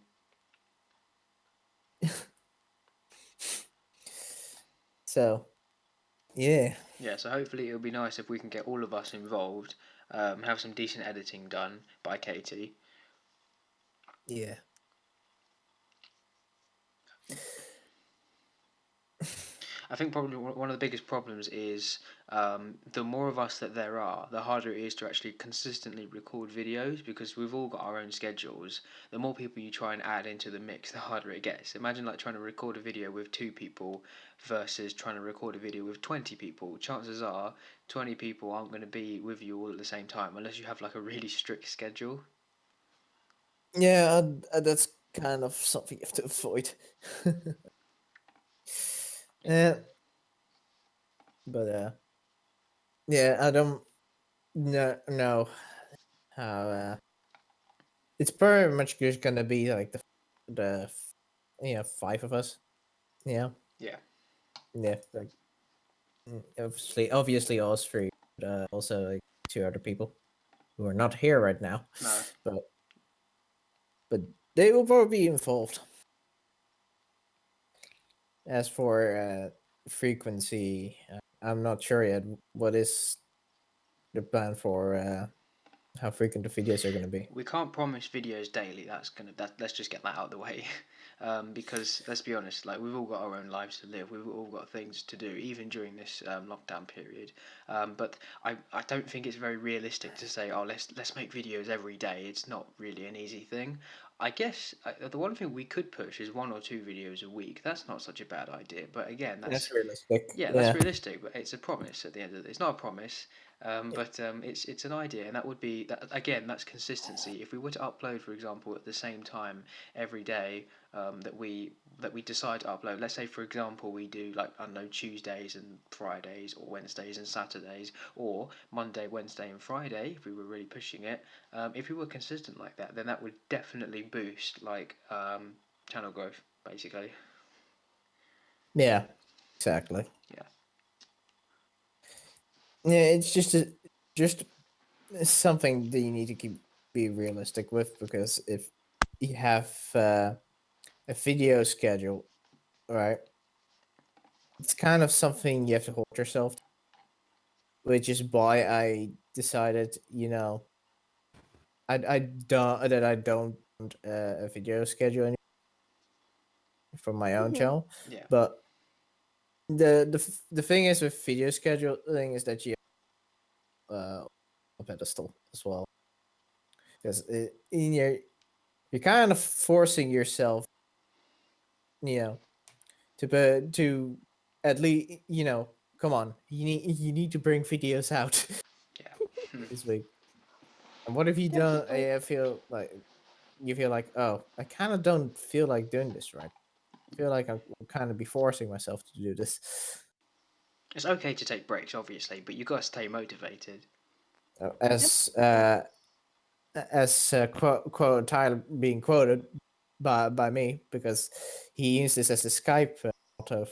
Speaker 3: So yeah.
Speaker 2: Yeah, so hopefully it'll be nice if we can get all of us involved, have some decent editing done by Katie.
Speaker 3: Yeah.
Speaker 2: I think probably one of the biggest problems is the more of us that there are, the harder it is to actually consistently record videos because we've all got our own schedules. The more people you try and add into the mix, the harder it gets. Imagine like trying to record a video with 2 people versus trying to record a video with 20 people. Chances are 20 people aren't going to be with you all at the same time unless you have like a really strict schedule.
Speaker 3: Yeah, that's kind of something you have to avoid. Yeah, but yeah, I don't know how. It's pretty much just gonna be like the yeah 5 of us. Yeah,
Speaker 2: Yeah.
Speaker 3: yeah, like obviously us 3, but also like 2 other people who are not here right now.
Speaker 2: No.
Speaker 3: But but they will probably be involved. As for frequency, I'm not sure yet. What is the plan for how frequent the videos are going to be?
Speaker 2: We can't promise videos daily. Let's just get that out of the way, because let's be honest. Like we've all got our own lives to live. We've all got things to do, even during this lockdown period. But I don't think it's very realistic to say, oh, let's make videos every day. It's not really an easy thing. I guess the one thing we could push is 1 or 2 videos a week. That's not such a bad idea. But again,
Speaker 3: That's realistic.
Speaker 2: yeah, that's
Speaker 3: Yeah.
Speaker 2: realistic. But it's a promise at the end of it. It's not a promise. But it's an idea, and that would be that again. That's consistency. If we were to upload, for example, at the same time every day that we decide to upload. Let's say, for example, we do like I don't know Tuesdays and Fridays, or Wednesdays and Saturdays, or Monday, Wednesday, and Friday. If we were really pushing it, if we were consistent like that, then that would definitely boost like channel growth, basically.
Speaker 3: Yeah. Exactly.
Speaker 2: Yeah.
Speaker 3: Yeah, it's just something that you need to be realistic with because if you have a video schedule, right, it's kind of something you have to hold yourself to, which is why I decided, I don't want a video schedule anymore for my own
Speaker 1: Mhm.
Speaker 3: channel.
Speaker 2: Yeah.
Speaker 3: But the thing is with video scheduling is that you a pedestal as well because you're kind of forcing yourself, to at least come on, you need to bring videos out
Speaker 2: Yeah.
Speaker 3: this week. And what if you don't?
Speaker 1: Definitely.
Speaker 3: I feel like you feel like, oh, I kind of don't feel like doing this right. I feel like I'm kind of be forcing myself to do this.
Speaker 2: It's okay to take breaks, obviously, but you got to stay motivated.
Speaker 3: As quote Tyler being quoted by me because he used this as a Skype motto.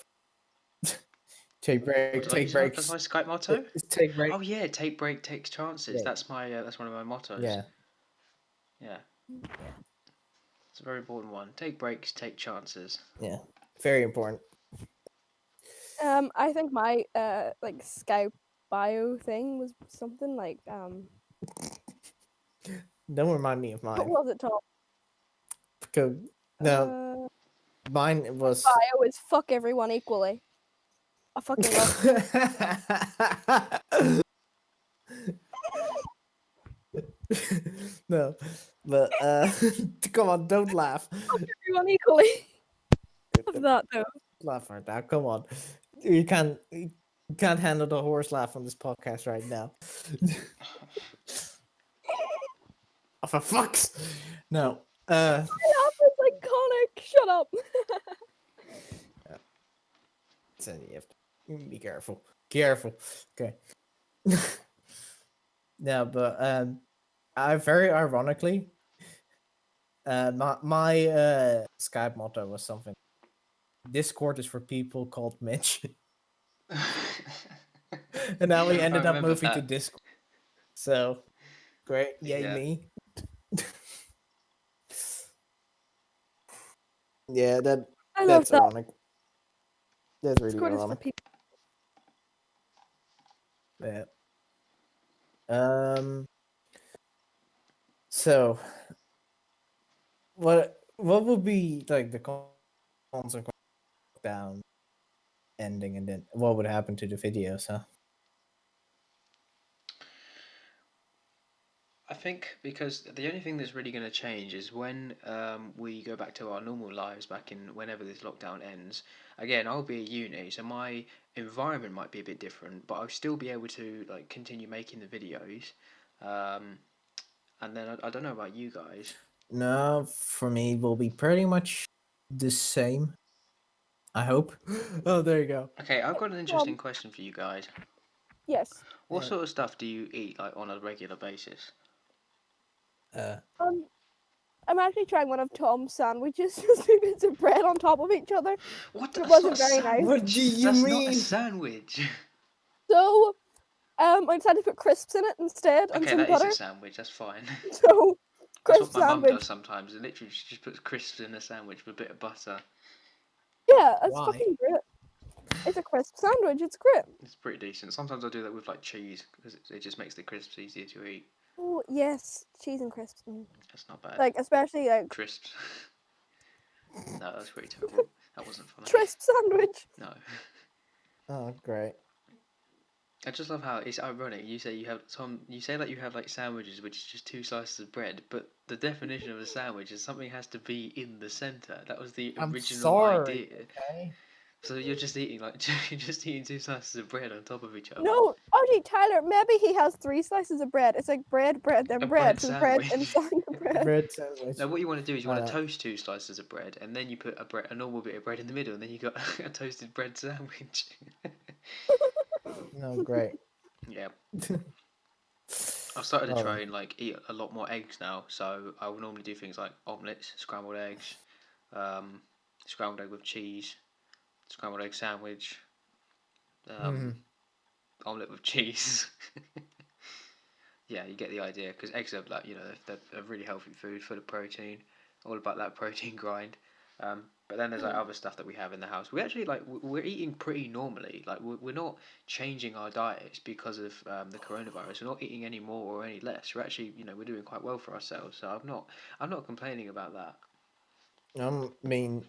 Speaker 2: What did I
Speaker 3: Take
Speaker 2: use as
Speaker 3: breaks,
Speaker 2: my Skype motto?
Speaker 3: take break.
Speaker 2: Oh yeah, take break, takes chances.
Speaker 3: Yeah,
Speaker 2: That's one of my mottos.
Speaker 3: yeah,
Speaker 2: Yeah,
Speaker 3: yeah,
Speaker 2: it's a very important one. Take breaks, take chances.
Speaker 3: yeah. Very important.
Speaker 1: I think my like Skype bio thing was something like
Speaker 3: Don't remind me of
Speaker 1: what
Speaker 3: mine.
Speaker 1: was it called?
Speaker 3: Because no,
Speaker 1: Uh
Speaker 3: Mine was.
Speaker 1: bio is fuck everyone equally. I fucking love
Speaker 3: No, but come on, don't laugh.
Speaker 1: everyone equally. Love that though.
Speaker 3: Laugh right now. Come on, you can't handle the horse laugh on this podcast right now. Oh, for fucks. No.
Speaker 1: That was iconic. Shut up.
Speaker 3: So you have to be careful. Careful. Okay. Yeah, but I very ironically, my Skype motto was something. Discord is for people called Mitch, and now we ended up moving to Discord. So great, yay me. Yeah,
Speaker 1: I love
Speaker 3: that's
Speaker 1: that.
Speaker 3: ironic. That's really
Speaker 1: Discord is for
Speaker 3: ironic.
Speaker 1: people.
Speaker 3: Yeah. So what would be like the consequence of down ending, and then what would happen to the videos, huh?
Speaker 2: I think because the only thing that's really going to change is when we go back to our normal lives back in whenever this lockdown ends. Again, I'll be at uni, so my environment might be a bit different, but I'll still be able to like continue making the videos. Um, and then I don't know about you guys.
Speaker 3: No, for me, will be pretty much the same. I hope. Oh, there you go.
Speaker 2: Okay, I've got an interesting question for you guys.
Speaker 1: Yes.
Speaker 2: What sort of stuff do you eat like on a regular basis?
Speaker 1: I'm actually trying one of Tom's sandwiches, just 2 bits of bread on top of each other.
Speaker 2: What?
Speaker 1: It
Speaker 2: That's
Speaker 1: wasn't
Speaker 2: not a
Speaker 1: very nice.
Speaker 3: What
Speaker 2: sandwich.
Speaker 3: do you
Speaker 2: That's
Speaker 3: mean?
Speaker 2: not a sandwich.
Speaker 1: So, I decided to put crisps in it instead and
Speaker 2: Okay,
Speaker 1: some
Speaker 2: that is
Speaker 1: butter.
Speaker 2: a sandwich. That's fine.
Speaker 1: So,
Speaker 2: That's
Speaker 1: crisp
Speaker 2: what my mum
Speaker 1: sandwich.
Speaker 2: does sometimes. Literally, she just puts crisps in a sandwich with a bit of butter.
Speaker 1: Yeah, it's
Speaker 3: Why?
Speaker 1: fucking great. It's a crisp sandwich. It's great.
Speaker 2: It's pretty decent. Sometimes I do that with like cheese because it just makes the crisps easier to eat.
Speaker 1: Oh yes, cheese and crisps.
Speaker 2: That's not bad.
Speaker 1: Like especially like
Speaker 2: Crisps. No, that's pretty terrible. That wasn't funny.
Speaker 1: crisp sandwich.
Speaker 2: No.
Speaker 3: Oh, great.
Speaker 2: I just love how it's ironic. You say you have Tom. You say that you have like sandwiches, which is just 2 slices of bread. But the definition of a sandwich is something has to be in the center. That was the
Speaker 3: I'm
Speaker 2: original
Speaker 3: sorry.
Speaker 2: idea.
Speaker 3: Okay.
Speaker 2: So you're just eating like you're just eating 2 slices of bread on top of each other.
Speaker 1: No, actually, Tyler. Maybe he has 3 slices of bread. It's like bread, then
Speaker 2: A
Speaker 1: bread.
Speaker 2: bread
Speaker 1: So the bread
Speaker 2: sandwich.
Speaker 1: inside the bread.
Speaker 3: Bread sandwich.
Speaker 2: Now, what you want to do is you want to toast 2 slices of bread, and then you put a normal bit of bread in the middle, and then you got a toasted bread sandwich.
Speaker 3: No, great.
Speaker 2: Yeah. I've started to try and like eat a lot more eggs now, so I will normally do things like omelets, scrambled eggs, scrambled egg with cheese, scrambled egg sandwich, omelet with cheese. Yeah, you get the idea because eggs are like they're a really healthy food, full of protein, all about that protein grind. But then there's like other stuff that we have in the house. We actually like we're eating pretty normally. Like we're not changing our diets because of the coronavirus. We're not eating any more or any less. We're actually we're doing quite well for ourselves. So I'm not complaining about that.
Speaker 3: I mean,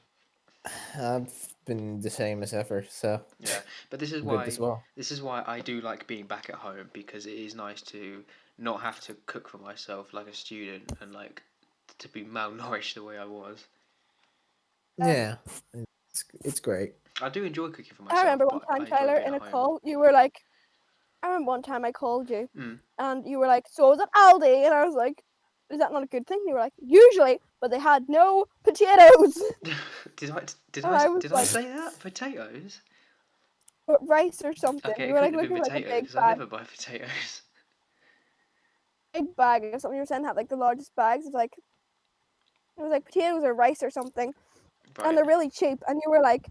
Speaker 3: I've been the same as ever. So
Speaker 2: Yeah, but this is
Speaker 3: good
Speaker 2: why
Speaker 3: as well.
Speaker 2: this is why I do like being back at home because it is nice to not have to cook for myself like a student and like to be malnourished the way I was.
Speaker 3: Yeah, it's great.
Speaker 2: I do enjoy cooking for myself.
Speaker 1: I remember one
Speaker 2: but
Speaker 1: time,
Speaker 2: I enjoy
Speaker 1: Tyler,
Speaker 2: being
Speaker 1: in a
Speaker 2: at home.
Speaker 1: call, you were like, I remember one time I called you,
Speaker 2: Mm.
Speaker 1: and you were like, so I was at Aldi, and I was like, is that not a good thing? And you were like, usually, but they had no potatoes.
Speaker 2: did
Speaker 1: I
Speaker 2: say that? Potatoes?
Speaker 1: But rice or something.
Speaker 2: Okay,
Speaker 1: You
Speaker 2: it
Speaker 1: were like
Speaker 2: couldn't have been
Speaker 1: looking for like a
Speaker 2: potatoes
Speaker 1: big
Speaker 2: because I
Speaker 1: bag.
Speaker 2: never buy potatoes.
Speaker 1: Big bag or something. You were saying had like the largest bags of like, it was like potatoes or rice or something.
Speaker 2: Right.
Speaker 1: And they're really cheap. And you were like,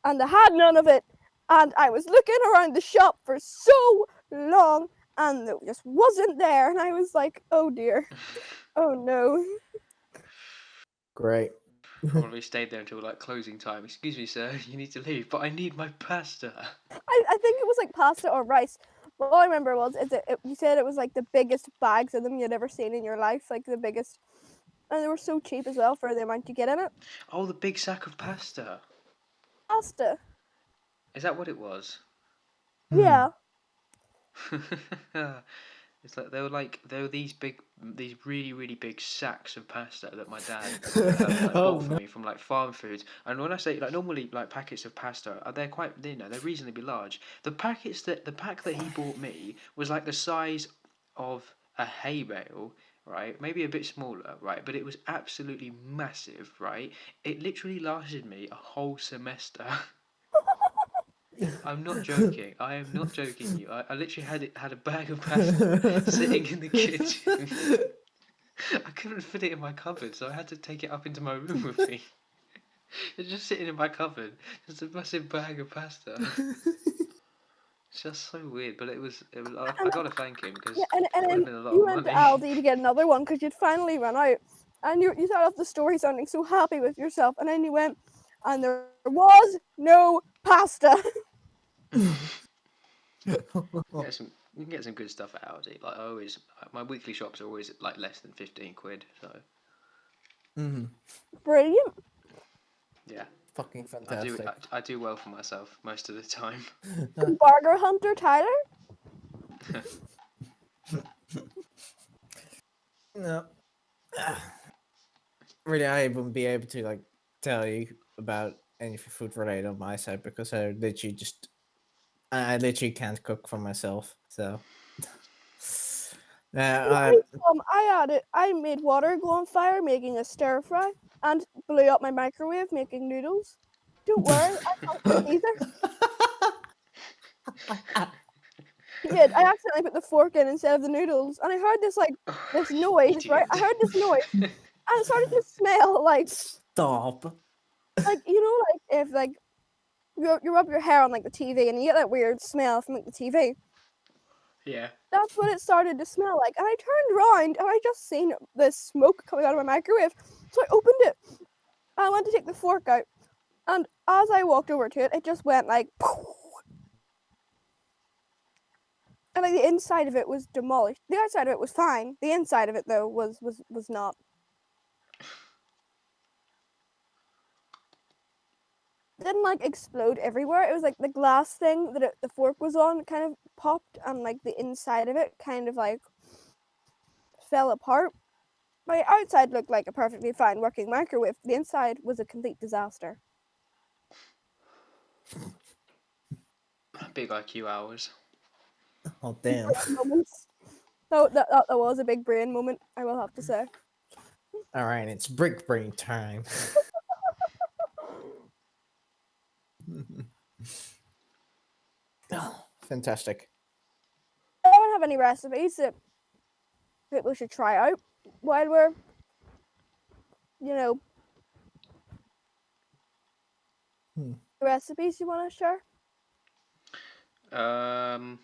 Speaker 1: and they had none of it. And I was looking around the shop for so long, and it just wasn't there. And I was like, oh dear. Oh no.
Speaker 3: Great.
Speaker 2: Probably stayed there until like closing time. Excuse me, sir, you need to leave, but I need my pasta.
Speaker 1: I think it was like pasta or rice. But all I remember was you said it was like the biggest bags of them you'd ever seen in your life, like the biggest and they were so cheap as well for the amount you get in it.
Speaker 2: Oh, the big sack of pasta.
Speaker 1: Pasta.
Speaker 2: Is that what it was?
Speaker 1: Yeah.
Speaker 2: It's like there were these really big sacks of pasta that my dad like
Speaker 3: Oh
Speaker 2: bought for
Speaker 3: no.
Speaker 2: me from like farm foods. And when I say like normally like packets of pasta, they're quite they're reasonably large. The pack that he bought me was like the size of a hay bale, right? Maybe a bit smaller, right? But it was absolutely massive, right? It literally lasted me a whole semester. I'm not joking. I am not joking you. I literally had a bag of pasta sitting in the kitchen. I couldn't fit it in my cupboard, so I had to take it up into my room with me. It's just sitting in my cupboard. Just a massive bag of pasta. It's just so weird, but it was. I
Speaker 1: And
Speaker 2: gotta thank him because
Speaker 1: yeah, and
Speaker 2: it would have
Speaker 1: then
Speaker 2: been a lot
Speaker 1: you
Speaker 2: of
Speaker 1: went to
Speaker 2: money.
Speaker 1: Aldi to get another one because you'd finally run out, and you started off the story sounding so happy with yourself, and then you went, and there was no pasta.
Speaker 2: You can get some good stuff at Aldi. Like I always, my weekly shops are always like less than 15 quid. So
Speaker 1: Brilliant.
Speaker 2: yeah,
Speaker 3: Fucking fantastic.
Speaker 2: I do well for myself most of the time.
Speaker 1: Burger Hunter, Tyler.
Speaker 3: No. Really, I wouldn't be able to like tell you about any food related on my side because I literally can't cook for myself. So I
Speaker 1: I made water go on fire making a stir fry and blew up my microwave making noodles. Don't worry, I can't cook either. I did. I accidentally put the fork in instead of the noodles, and I heard this noise, right?
Speaker 2: Idiot.
Speaker 1: I heard this noise, and it started to smell
Speaker 3: stop.
Speaker 1: like if you rub your hair on like the TV and you get that weird smell from like the TV.
Speaker 2: Yeah.
Speaker 1: That's what it started to smell like, and I turned around and I just seen the smoke coming out of my microwave. So I opened it. I went to take the fork out, and as I walked over to it, it just went like, and like the inside of it was demolished. The outside of it was fine. The inside of it though was not. It didn't like explode everywhere. It was like the glass thing that the fork was on kind of popped, and like the inside of it kind of like fell apart. My outside looked like a perfectly fine working microwave. The inside was a complete disaster.
Speaker 2: Big IQ hours.
Speaker 3: Oh damn.
Speaker 1: Moments. So that was a big brain moment, I will have to say.
Speaker 3: All right, it's brick brain time. Oh, fantastic.
Speaker 1: I don't have any recipes that people should try out while we're, you know, recipes you want to share.
Speaker 2: I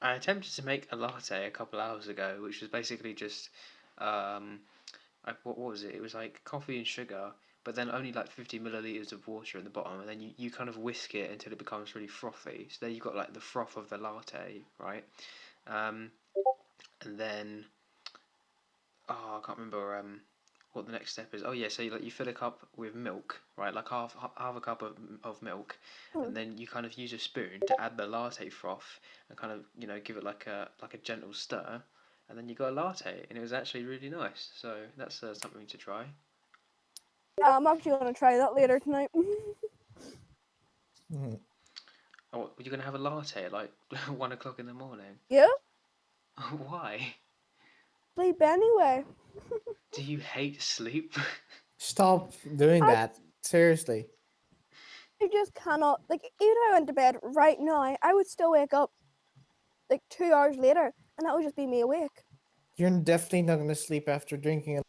Speaker 2: attempted to make a latte a couple hours ago, which was basically just, what was it? It was like coffee and sugar, but then only like 50 milliliters of water in the bottom, and then you kind of whisk it until it becomes really frothy. So there you've got like the froth of the latte, right? Um, and then, I can't remember what the next step is. Oh yeah, so you fill a cup with milk, right? Like half a cup of milk, and then you kind of use a spoon to add the latte froth and kind of give it like a gentle stir, and then you got a latte, and it was actually really nice. So that's something to try.
Speaker 1: I'm actually going to try that later tonight.
Speaker 2: Oh, you're gonna have a latte at like 1 o'clock in the morning?
Speaker 1: Yeah,
Speaker 2: Why?
Speaker 1: sleep anyway.
Speaker 2: Do you hate sleep?
Speaker 3: Stop doing
Speaker 1: I,
Speaker 3: that. Seriously.
Speaker 1: I just cannot. Like, even if I went to bed right now, I would still wake up like 2 hours later, and that would just be me awake.
Speaker 3: You're definitely not gonna sleep after drinking.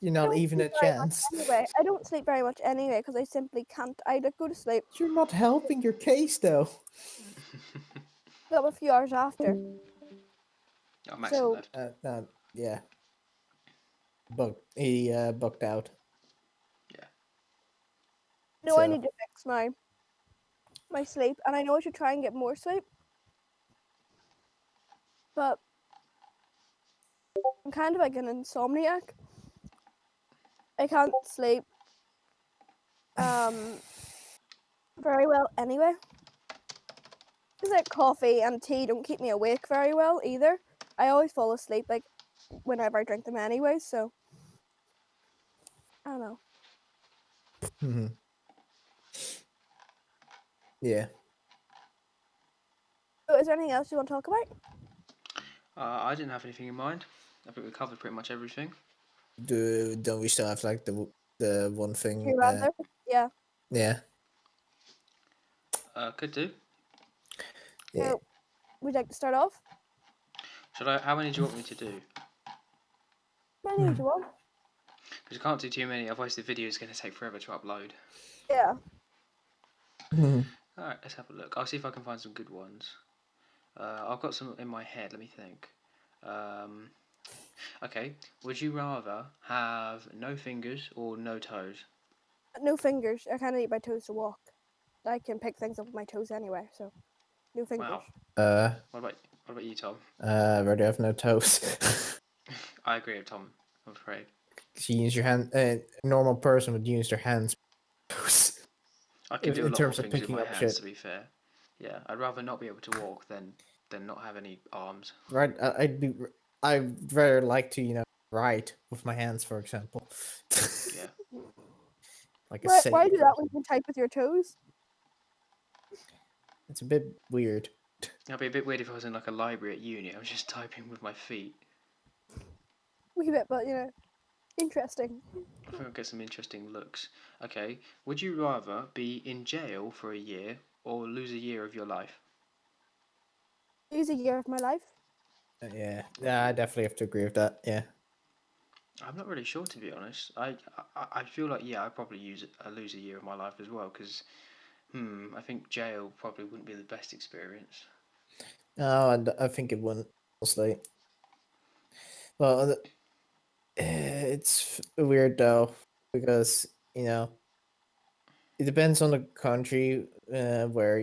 Speaker 3: You're
Speaker 1: I
Speaker 3: not
Speaker 1: don't
Speaker 3: even
Speaker 1: sleep
Speaker 3: a
Speaker 1: very much
Speaker 3: chance.
Speaker 1: anyway. I don't sleep very much anyway because I simply can't. I like go to sleep.
Speaker 3: You're not helping your case though.
Speaker 1: Get up a few hours after.
Speaker 2: Oh, Max
Speaker 1: So
Speaker 2: left.
Speaker 3: Yeah. He bucked out.
Speaker 2: Yeah.
Speaker 1: no, I
Speaker 3: So
Speaker 1: need to fix my sleep, and I know I should try and get more sleep. But I'm kind of like an insomniac. I can't sleep very well anyway. Because like coffee and tea don't keep me awake very well either. I always fall asleep like whenever I drink them anyway, so I don't know.
Speaker 3: Hmm. Yeah.
Speaker 1: So is there anything else you want to talk about?
Speaker 2: I didn't have anything in mind. I think we covered pretty much everything.
Speaker 3: Don't we still have like the one
Speaker 1: Do
Speaker 3: thing?
Speaker 1: you rather? Yeah.
Speaker 3: Yeah.
Speaker 2: Could do.
Speaker 3: Yeah.
Speaker 1: So, would you like to start off?
Speaker 2: Should I? How many do you want me to do?
Speaker 1: How many do you want?
Speaker 2: Because I can't do too many, otherwise the video is going to take forever to upload.
Speaker 1: Yeah.
Speaker 3: Mhm.
Speaker 2: Alright, let's have a look. I'll see if I can find some good ones. I've got some in my head, let me think. Okay, would you rather have no fingers or no toes?
Speaker 1: No fingers. I kind of need my toes to walk. I can pick things up with my toes anyway, so no fingers.
Speaker 2: Wow.
Speaker 3: Uh,
Speaker 2: What about you, Tom?
Speaker 3: rather have no toes.
Speaker 2: I agree with Tom, I'm afraid.
Speaker 3: You use your hand. A normal person would use their hands
Speaker 2: I can do a
Speaker 3: in
Speaker 2: lot more
Speaker 3: terms of
Speaker 2: things with
Speaker 3: picking
Speaker 2: my
Speaker 3: up
Speaker 2: hands,
Speaker 3: shit.
Speaker 2: to be fair. Yeah, I'd rather not be able to walk than not have any arms.
Speaker 3: Right? I'd rather like to write with my hands, for example.
Speaker 2: Yeah.
Speaker 3: Like a
Speaker 1: Why
Speaker 3: sane
Speaker 1: do that
Speaker 3: person.
Speaker 1: when you can type with your toes?
Speaker 3: It's a bit weird.
Speaker 2: It'd be a bit weird if I was in like a library at uni. I'm just typing with my feet.
Speaker 1: Wee bit, but interesting.
Speaker 2: I think I'll get some interesting looks. Okay, would you rather be in jail for a year or lose a year of your life?
Speaker 1: Lose a year of my life.
Speaker 3: Yeah, I definitely have to agree with that. Yeah.
Speaker 2: I'm not really sure, to be honest. I feel like, yeah, I'd probably lose a year of my life as well, because I think jail probably wouldn't be the best experience.
Speaker 3: No, I think it wouldn't. Mostly. Well, it's weird though because it depends on the country where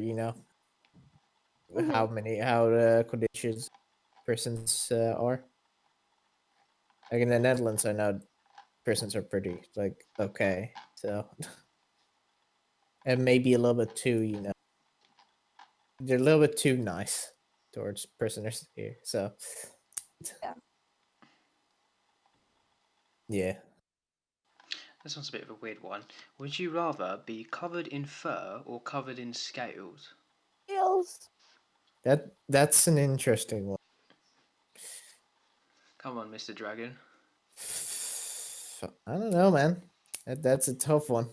Speaker 3: how the conditions prisons are. Like in the Netherlands, I know prisons are pretty like okay, so and maybe a little bit too, they're a little bit too nice towards prisoners here. So
Speaker 1: Yeah.
Speaker 3: yeah,
Speaker 2: This one's a bit of a weird one. Would you rather be covered in fur or covered in scales?
Speaker 1: Scales.
Speaker 3: that's an interesting one.
Speaker 2: Come on, Mr. Dragon.
Speaker 3: I don't know, man. That's a tough one.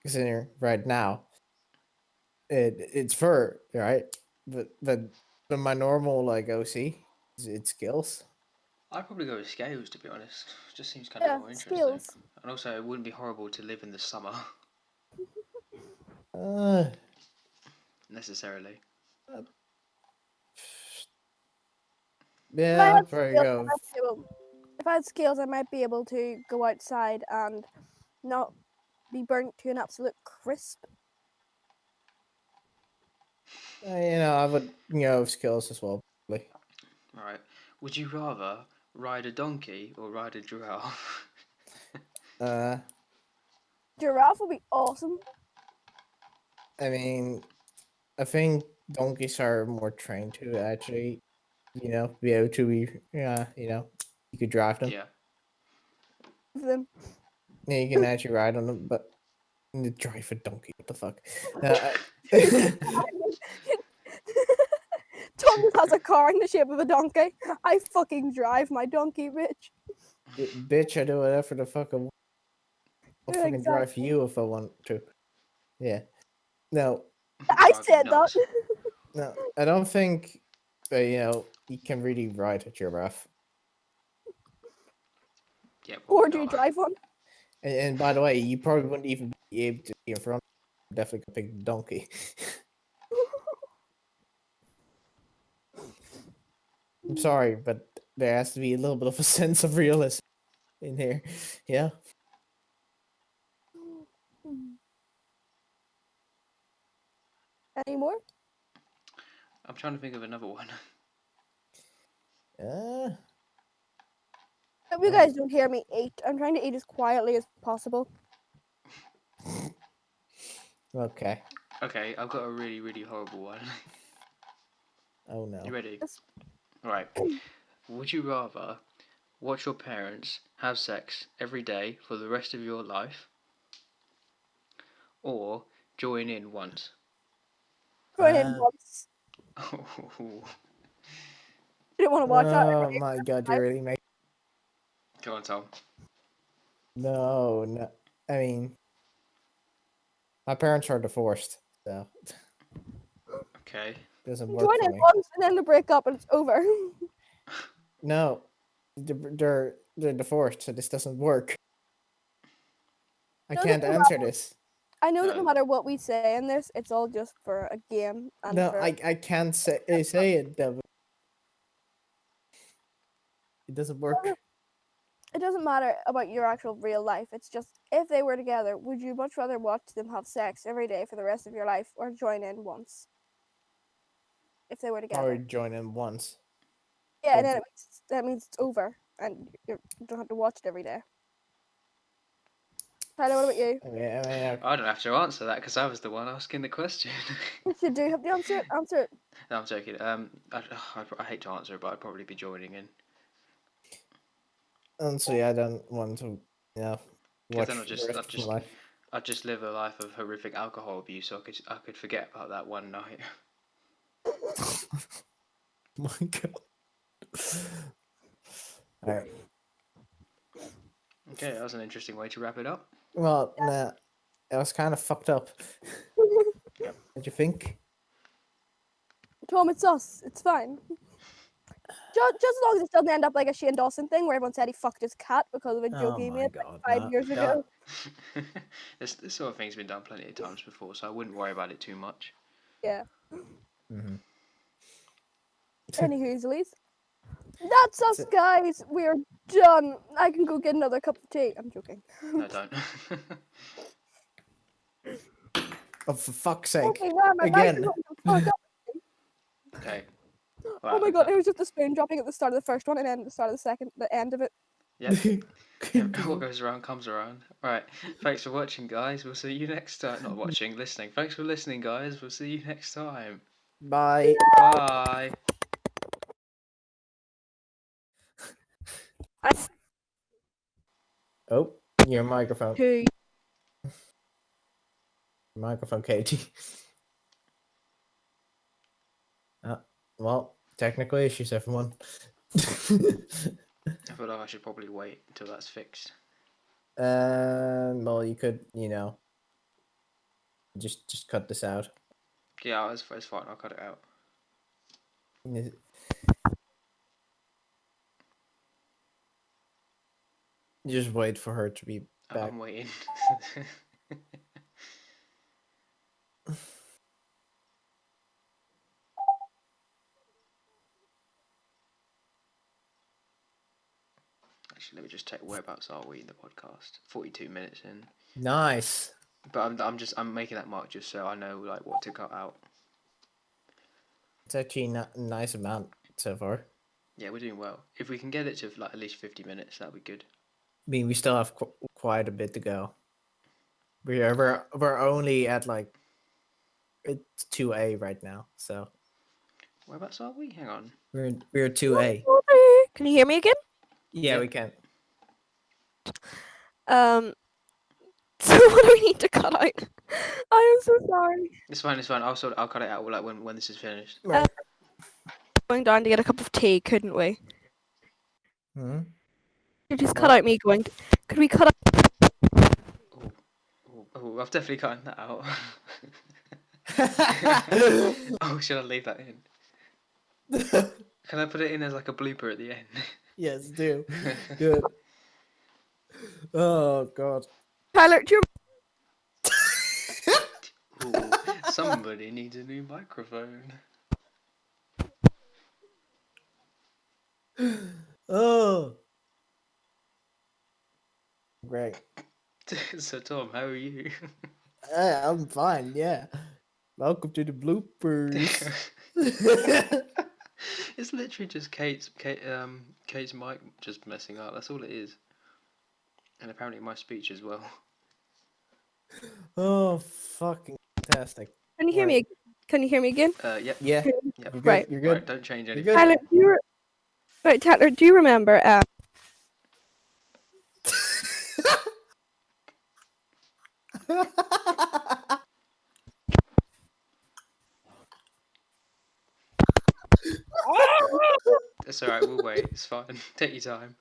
Speaker 3: Considering right now, it's fur, right? But my normal like OC, it's skills.
Speaker 2: I'd probably go with scales, to be honest. Just seems kind of
Speaker 1: Yeah,
Speaker 2: more interesting.
Speaker 1: scales.
Speaker 2: And also, it wouldn't be horrible to live in the summer,
Speaker 3: Uh,
Speaker 2: necessarily.
Speaker 3: uh,
Speaker 1: If I
Speaker 3: yeah, I'll
Speaker 1: had
Speaker 3: probably
Speaker 1: scales,
Speaker 3: go.
Speaker 1: if I had scales, I might be able to go outside and not be burnt to an absolute crisp.
Speaker 3: I would skills as well. Probably.
Speaker 2: Alright. Would you rather ride a donkey or ride a giraffe?
Speaker 3: Uh,
Speaker 1: Giraffe would be awesome.
Speaker 3: I mean, I think donkeys are more trained to actually, be able to be, you could drive them.
Speaker 2: Yeah.
Speaker 1: Them.
Speaker 3: Yeah, you can actually ride on them, but you drive a donkey. What the fuck?
Speaker 1: Tom just has a car in the shape of a donkey. I fucking drive my donkey, bitch.
Speaker 3: Bitch, I do whatever the fuck I want. I'll
Speaker 1: Yeah,
Speaker 3: fucking drive
Speaker 1: exactly.
Speaker 3: you if I want to. Yeah. No,
Speaker 1: I
Speaker 2: Drive you
Speaker 1: said that.
Speaker 2: nuts.
Speaker 3: no, I don't think, you can really ride a giraffe.
Speaker 2: Yeah,
Speaker 1: Or
Speaker 2: probably
Speaker 1: do you
Speaker 2: not.
Speaker 1: drive one?
Speaker 3: And by the way, you probably wouldn't even be able to be in front. Definitely could pick the donkey. I'm sorry, but there has to be a little bit of a sense of realism in here. Yeah.
Speaker 1: Any more?
Speaker 2: I'm trying to think of another one.
Speaker 3: Uh,
Speaker 1: Hope you guys don't hear me eat. I'm trying to eat as quietly as possible.
Speaker 3: okay.
Speaker 2: Okay, I've got a really, really horrible one.
Speaker 3: Oh no.
Speaker 2: You ready?
Speaker 1: Yes.
Speaker 2: Right. Would you rather watch your parents have sex every day for the rest of your life, or join in once?
Speaker 1: Join in once.
Speaker 2: Oh,
Speaker 1: I didn't want to watch that.
Speaker 3: Oh my god, you really make
Speaker 2: go on, Tom.
Speaker 3: no. I mean, my parents are divorced, so it
Speaker 2: Okay.
Speaker 3: doesn't work
Speaker 1: Join
Speaker 3: for
Speaker 1: in
Speaker 3: me.
Speaker 1: once and then they break up and it's over.
Speaker 3: No, they're divorced, so this doesn't work. I
Speaker 1: No,
Speaker 3: can't
Speaker 1: no
Speaker 3: answer this.
Speaker 1: I know that no
Speaker 2: No.
Speaker 1: matter what we say in this, it's all just for a game and
Speaker 3: No,
Speaker 1: for
Speaker 3: I can't say it. Though. It doesn't work.
Speaker 1: it doesn't matter about your actual real life. It's just if they were together, would you much rather watch them have sex every day for the rest of your life or join in once? If they were
Speaker 3: Or
Speaker 1: together.
Speaker 3: join in once.
Speaker 1: Yeah, and
Speaker 3: But-
Speaker 1: then that means it's over and you don't have to watch it every day. Tyler, what about you?
Speaker 3: I mean,
Speaker 2: I don't have to answer that because I was the one asking the question.
Speaker 1: If you do have to answer it, answer it.
Speaker 2: No, I'm joking. I hate to answer it, but I'd probably be joining in.
Speaker 3: honestly, I don't want to,
Speaker 2: Because
Speaker 3: watch
Speaker 2: then
Speaker 3: the rest of my life.
Speaker 2: I'd just live a life of horrific alcohol abuse, so I could forget about that one night.
Speaker 3: My god. Alright.
Speaker 2: Okay, that was an interesting way to wrap it up.
Speaker 3: Well, nah, it was kind of fucked up. What you think?
Speaker 1: Tom, it's us. It's fine. Just as long as it doesn't end up like a Shane Dawson thing where everyone said he fucked his cat because of a joke he made like 5 years ago.
Speaker 2: This sort of thing's been done plenty of times before, so I wouldn't worry about it too much.
Speaker 1: Yeah.
Speaker 3: Mm-hmm.
Speaker 1: Anywho's, that's us, guys. We're done. I can go get another cup of tea. I'm joking.
Speaker 2: No, don't.
Speaker 3: Oh, for fuck's sake!
Speaker 1: Okay, wow, my
Speaker 3: Again.
Speaker 1: microphone can fuck up.
Speaker 2: Okay.
Speaker 1: Oh my god, it was just the spoon dropping at the start of the first one and then the start of the second, the end of it.
Speaker 2: Yep. What goes around comes around. Right. Thanks for watching, guys. We'll see you next time. Not watching, listening. Thanks for listening, guys. We'll see you next time.
Speaker 3: Bye.
Speaker 2: Bye.
Speaker 3: Oh, your microphone.
Speaker 1: Two.
Speaker 3: Microphone, Katie. Well, technical issues, everyone.
Speaker 2: I feel like I should probably wait until that's fixed.
Speaker 3: Well, you could, just cut this out.
Speaker 2: Yeah, it's fine. I'll cut it out.
Speaker 3: Just wait for her to be back.
Speaker 2: I'm waiting. Actually, let me just check whereabouts are we in the podcast. 42 minutes in.
Speaker 3: Nice.
Speaker 2: But I'm making that mark just so I know like what to cut out.
Speaker 3: It's actually a nice amount so far.
Speaker 2: Yeah, we're doing well. If we can get it to like at least 50 minutes, that'd be good.
Speaker 3: I mean, we still have quite a bit to go. We're only at like it's 2A right now, so
Speaker 2: Whereabouts are we? Hang on.
Speaker 3: we're 2A.
Speaker 1: Can you hear me again?
Speaker 3: Yeah,
Speaker 2: Yeah.
Speaker 3: we can.
Speaker 1: So what do we need to cut out? I am so sorry.
Speaker 2: It's fine. I'll cut it out like when this is finished.
Speaker 3: Right.
Speaker 1: Going down to get a cup of tea, couldn't we?
Speaker 3: Hmm?
Speaker 1: You just cut out me going. Could we cut out?
Speaker 2: Oh, I've definitely cutting that out. Oh, should I leave that in? Can I put it in as like a blooper at the end?
Speaker 3: Yes, do. Good. Oh god.
Speaker 1: Tyler, do you
Speaker 2: Ooh, somebody needs a new microphone.
Speaker 3: Oh. Great.
Speaker 2: So Tom, how are you?
Speaker 3: I'm fine. Yeah. Welcome to the bloopers.
Speaker 2: It's literally just Kate's mic just messing up. That's all it is. And apparently my speech as well.
Speaker 3: Oh, fucking fantastic.
Speaker 1: Can you hear
Speaker 3: Right.
Speaker 1: me? Can you hear me again?
Speaker 2: Yep.
Speaker 3: Yeah,
Speaker 2: Yep.
Speaker 3: you're good.
Speaker 1: Right.
Speaker 3: You're
Speaker 2: Right.
Speaker 3: good.
Speaker 2: Don't change
Speaker 3: You're
Speaker 2: anything.
Speaker 3: good.
Speaker 1: Tyler, Tyler, do you remember?
Speaker 2: It's alright. We'll wait. It's fine. Take your time.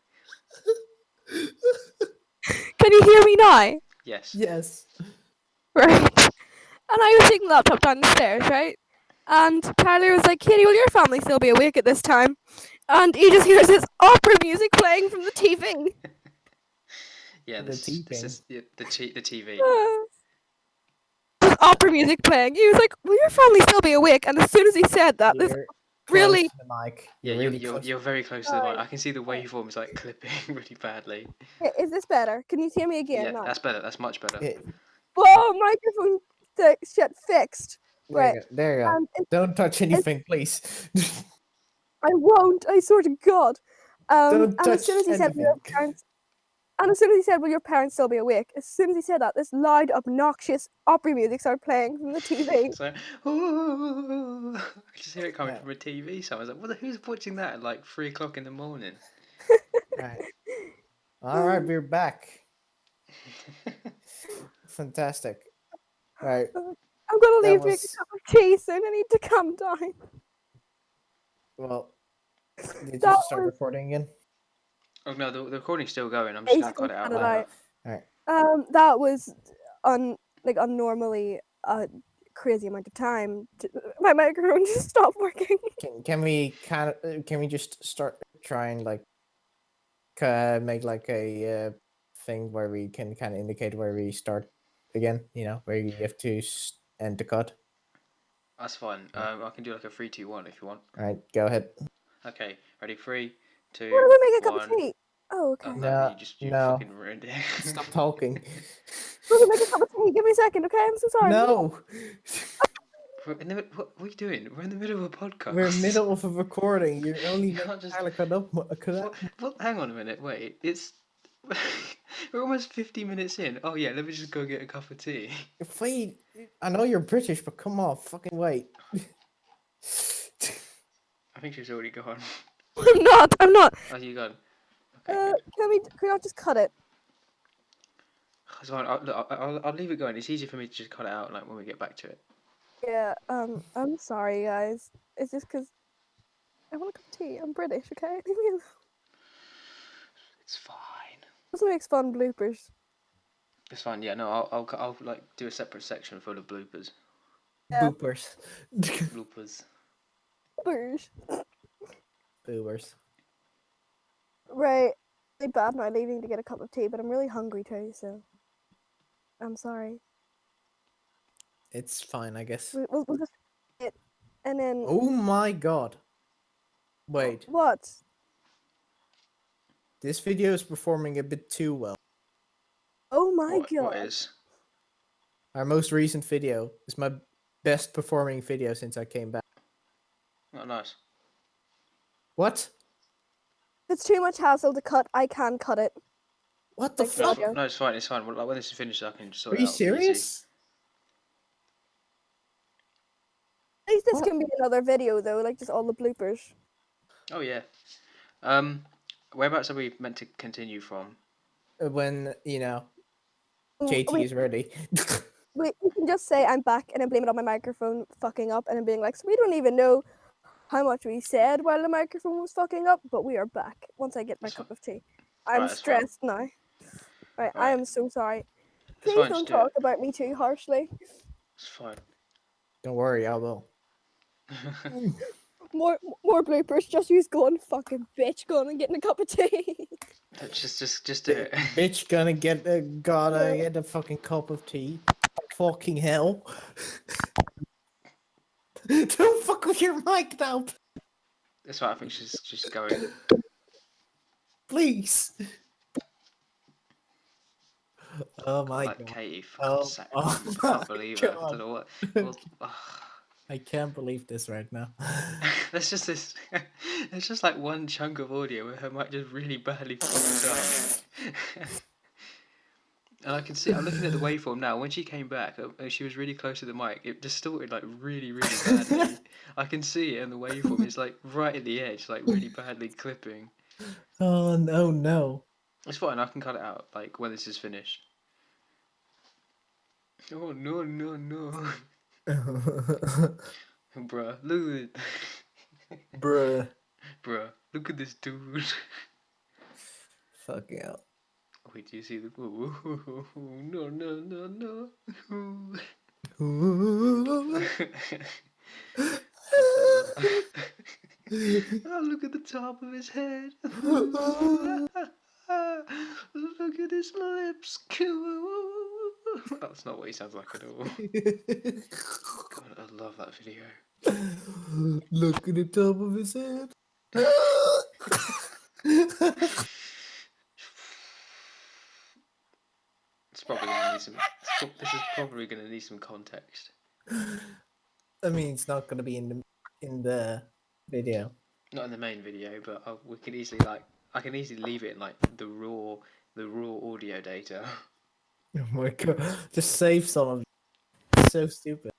Speaker 1: Can you hear me now?
Speaker 2: Yes.
Speaker 3: Yes.
Speaker 1: Right. And I was taking the laptop down the stairs, right? And Tyler was like, Katie, will your family still be awake at this time? And he just hears this opera music playing from the TV.
Speaker 2: Yeah.
Speaker 3: The
Speaker 2: This
Speaker 3: T-King.
Speaker 2: is the TV.
Speaker 1: This opera music playing. He was like, will your family still be awake? And as soon as he said that, this
Speaker 3: You're
Speaker 1: really...
Speaker 3: close to the mic.
Speaker 2: Yeah.
Speaker 3: You're really close.
Speaker 2: You're very close to the mic. I can see the waveforms like clipping really badly.
Speaker 1: Is this better? Can you hear me again?
Speaker 2: Yeah.
Speaker 1: No.
Speaker 2: That's better. That's much better.
Speaker 1: Whoa, microphone shit fixed.
Speaker 3: There
Speaker 1: Right.
Speaker 3: you go. There you go. Don't touch anything, please.
Speaker 1: I won't. I swear to God.
Speaker 3: Don't
Speaker 1: And as
Speaker 3: touch
Speaker 1: soon as he said, will your
Speaker 3: anything.
Speaker 1: parents, and as soon as he said, will your parents still be awake? As soon as he said that, this loud, obnoxious opera music started playing from the TV.
Speaker 2: So, ooh, I just hear it coming
Speaker 3: Yeah.
Speaker 2: from a TV. So I was like, who's watching that at like 3 o'clock in the morning?
Speaker 3: Right. All right, we're back. Fantastic. Right.
Speaker 1: I'm gonna
Speaker 3: That
Speaker 1: leave to make
Speaker 3: was
Speaker 1: a cup of tea soon. I need to calm down.
Speaker 3: well. Did
Speaker 1: That
Speaker 3: you start
Speaker 1: was
Speaker 3: recording again?
Speaker 2: Oh no, the recording's still going. I'm just gonna
Speaker 1: basically
Speaker 2: cut it out.
Speaker 1: cut it
Speaker 2: Later.
Speaker 1: out.
Speaker 3: All right.
Speaker 1: That was unnormally crazy amount of time. My microphone just stopped working.
Speaker 3: Can we just start trying like make like a thing where we can kind of indicate where we start again? You know, where you have to end the cut.
Speaker 2: That's fine. I can do like a 3, 2, 1 if you want.
Speaker 3: All right, go ahead.
Speaker 2: Okay, ready? 3, 2,
Speaker 1: What do we make a cup
Speaker 2: 1.
Speaker 1: of tea? Oh, okay.
Speaker 2: No, you
Speaker 3: No.
Speaker 2: fucking ruined it.
Speaker 3: Stop talking.
Speaker 1: We're gonna make a cup of tea. Give me a second, okay? I'm so sorry.
Speaker 3: No,
Speaker 2: What are you doing? We're in the middle of a podcast.
Speaker 3: we're in the middle of a recording. You're only
Speaker 2: You
Speaker 3: making
Speaker 2: can't just-
Speaker 3: Tyler cut up.
Speaker 2: Well, hang on a minute. Wait, it's we're almost 50 minutes in. Oh yeah, let me just go get a cup of tea.
Speaker 3: Wait, I know you're British, but come on, fucking wait.
Speaker 2: I think she's already gone.
Speaker 1: I'm not.
Speaker 2: Oh, you gone? Okay, good.
Speaker 1: Can we not just cut it?
Speaker 2: It's fine. I'll leave it going. It's easier for me to just cut it out like when we get back to it.
Speaker 1: Yeah, I'm sorry, guys. It's just because I want a cup of tea. I'm British, okay? Leave me alone.
Speaker 2: It's fine.
Speaker 1: This makes fun bloopers.
Speaker 2: It's fine. Yeah, no, I'll like do a separate section full of bloopers.
Speaker 1: Yeah.
Speaker 3: Boopers.
Speaker 2: Bloopers.
Speaker 1: Bloopers.
Speaker 3: Boopers.
Speaker 1: Right. Really bad now leaving to get a cup of tea, but I'm really hungry too, so I'm sorry.
Speaker 3: It's fine, I guess.
Speaker 1: We'll just it, and then
Speaker 3: Oh my god. Wait,
Speaker 1: what?
Speaker 3: this video is performing a bit too well.
Speaker 1: Oh my god!
Speaker 2: What is?
Speaker 3: Our most recent video is my best performing video since I came back.
Speaker 2: Oh, nice.
Speaker 3: What?
Speaker 1: If it's too much hassle to cut, I can cut it.
Speaker 3: What the
Speaker 1: Like,
Speaker 2: No,
Speaker 3: fuck?
Speaker 1: audio.
Speaker 2: no, it's fine. It's fine. Like when this is finished, I can just
Speaker 3: Are
Speaker 2: sort it
Speaker 3: you
Speaker 2: out. It'll be easy.
Speaker 3: serious?
Speaker 1: At least this
Speaker 3: What?
Speaker 1: can be another video though, like just all the bloopers.
Speaker 2: Oh yeah. Whereabouts are we meant to continue from?
Speaker 3: When, you know,
Speaker 1: Mm,
Speaker 3: JT is ready.
Speaker 1: we can just say I'm back and then blame it on my microphone fucking up and then being like, so we don't even know how much we said while the microphone was fucking up, but we are back once I get my
Speaker 2: It's
Speaker 1: cup
Speaker 2: fine.
Speaker 1: of tea. I'm
Speaker 2: Right, it's fine.
Speaker 1: stressed now. Right, I
Speaker 2: Right.
Speaker 1: am so sorry.
Speaker 2: It's
Speaker 1: Please
Speaker 2: fine.
Speaker 1: don't
Speaker 2: Just do
Speaker 1: talk
Speaker 2: it.
Speaker 1: about me too harshly.
Speaker 2: It's fine.
Speaker 3: Don't worry, I will.
Speaker 1: More bloopers. Just use going fucking bitch, going and getting a cup of tea.
Speaker 2: just do it.
Speaker 3: Bitch gonna get a fucking cup of tea. Fucking hell. Don't fuck with your mic now,
Speaker 2: That's right. I think she's just going.
Speaker 3: please. Oh my
Speaker 2: Like
Speaker 3: god.
Speaker 2: Katie, for
Speaker 3: Oh,
Speaker 2: God's sake.
Speaker 3: oh
Speaker 2: I
Speaker 3: my
Speaker 2: can't believe it. I
Speaker 3: God.
Speaker 2: don't know what. Well,
Speaker 3: I can't believe this right now.
Speaker 2: There's just this. There's just like one chunk of audio where her mic just really badly fucked up. And I can see. I'm looking at the waveform now. When she came back, she was really close to the mic. It distorted like really, really badly. I can see it in the waveform. It's like right at the edge, like really badly clipping.
Speaker 3: Oh no, no.
Speaker 2: It's fine. I can cut it out. Like when this is finished. Oh no, no, no, bruh. Look at it.
Speaker 3: Bruh.
Speaker 2: Bruh. Look at this dude.
Speaker 3: Fucking hell.
Speaker 2: Wait, do you see the? No, no, no, no. Oh, look at the top of his head. Look at his lips. That's not what he sounds like at all. God, I love that video.
Speaker 3: Look at the top of his head.
Speaker 2: It's probably gonna need some. This is probably gonna need some context.
Speaker 3: I mean, it's not gonna be in the video.
Speaker 2: Not in the main video, but we can easily I can easily leave it in like the raw audio data.
Speaker 3: Oh my god! Just save some of it. It's so stupid.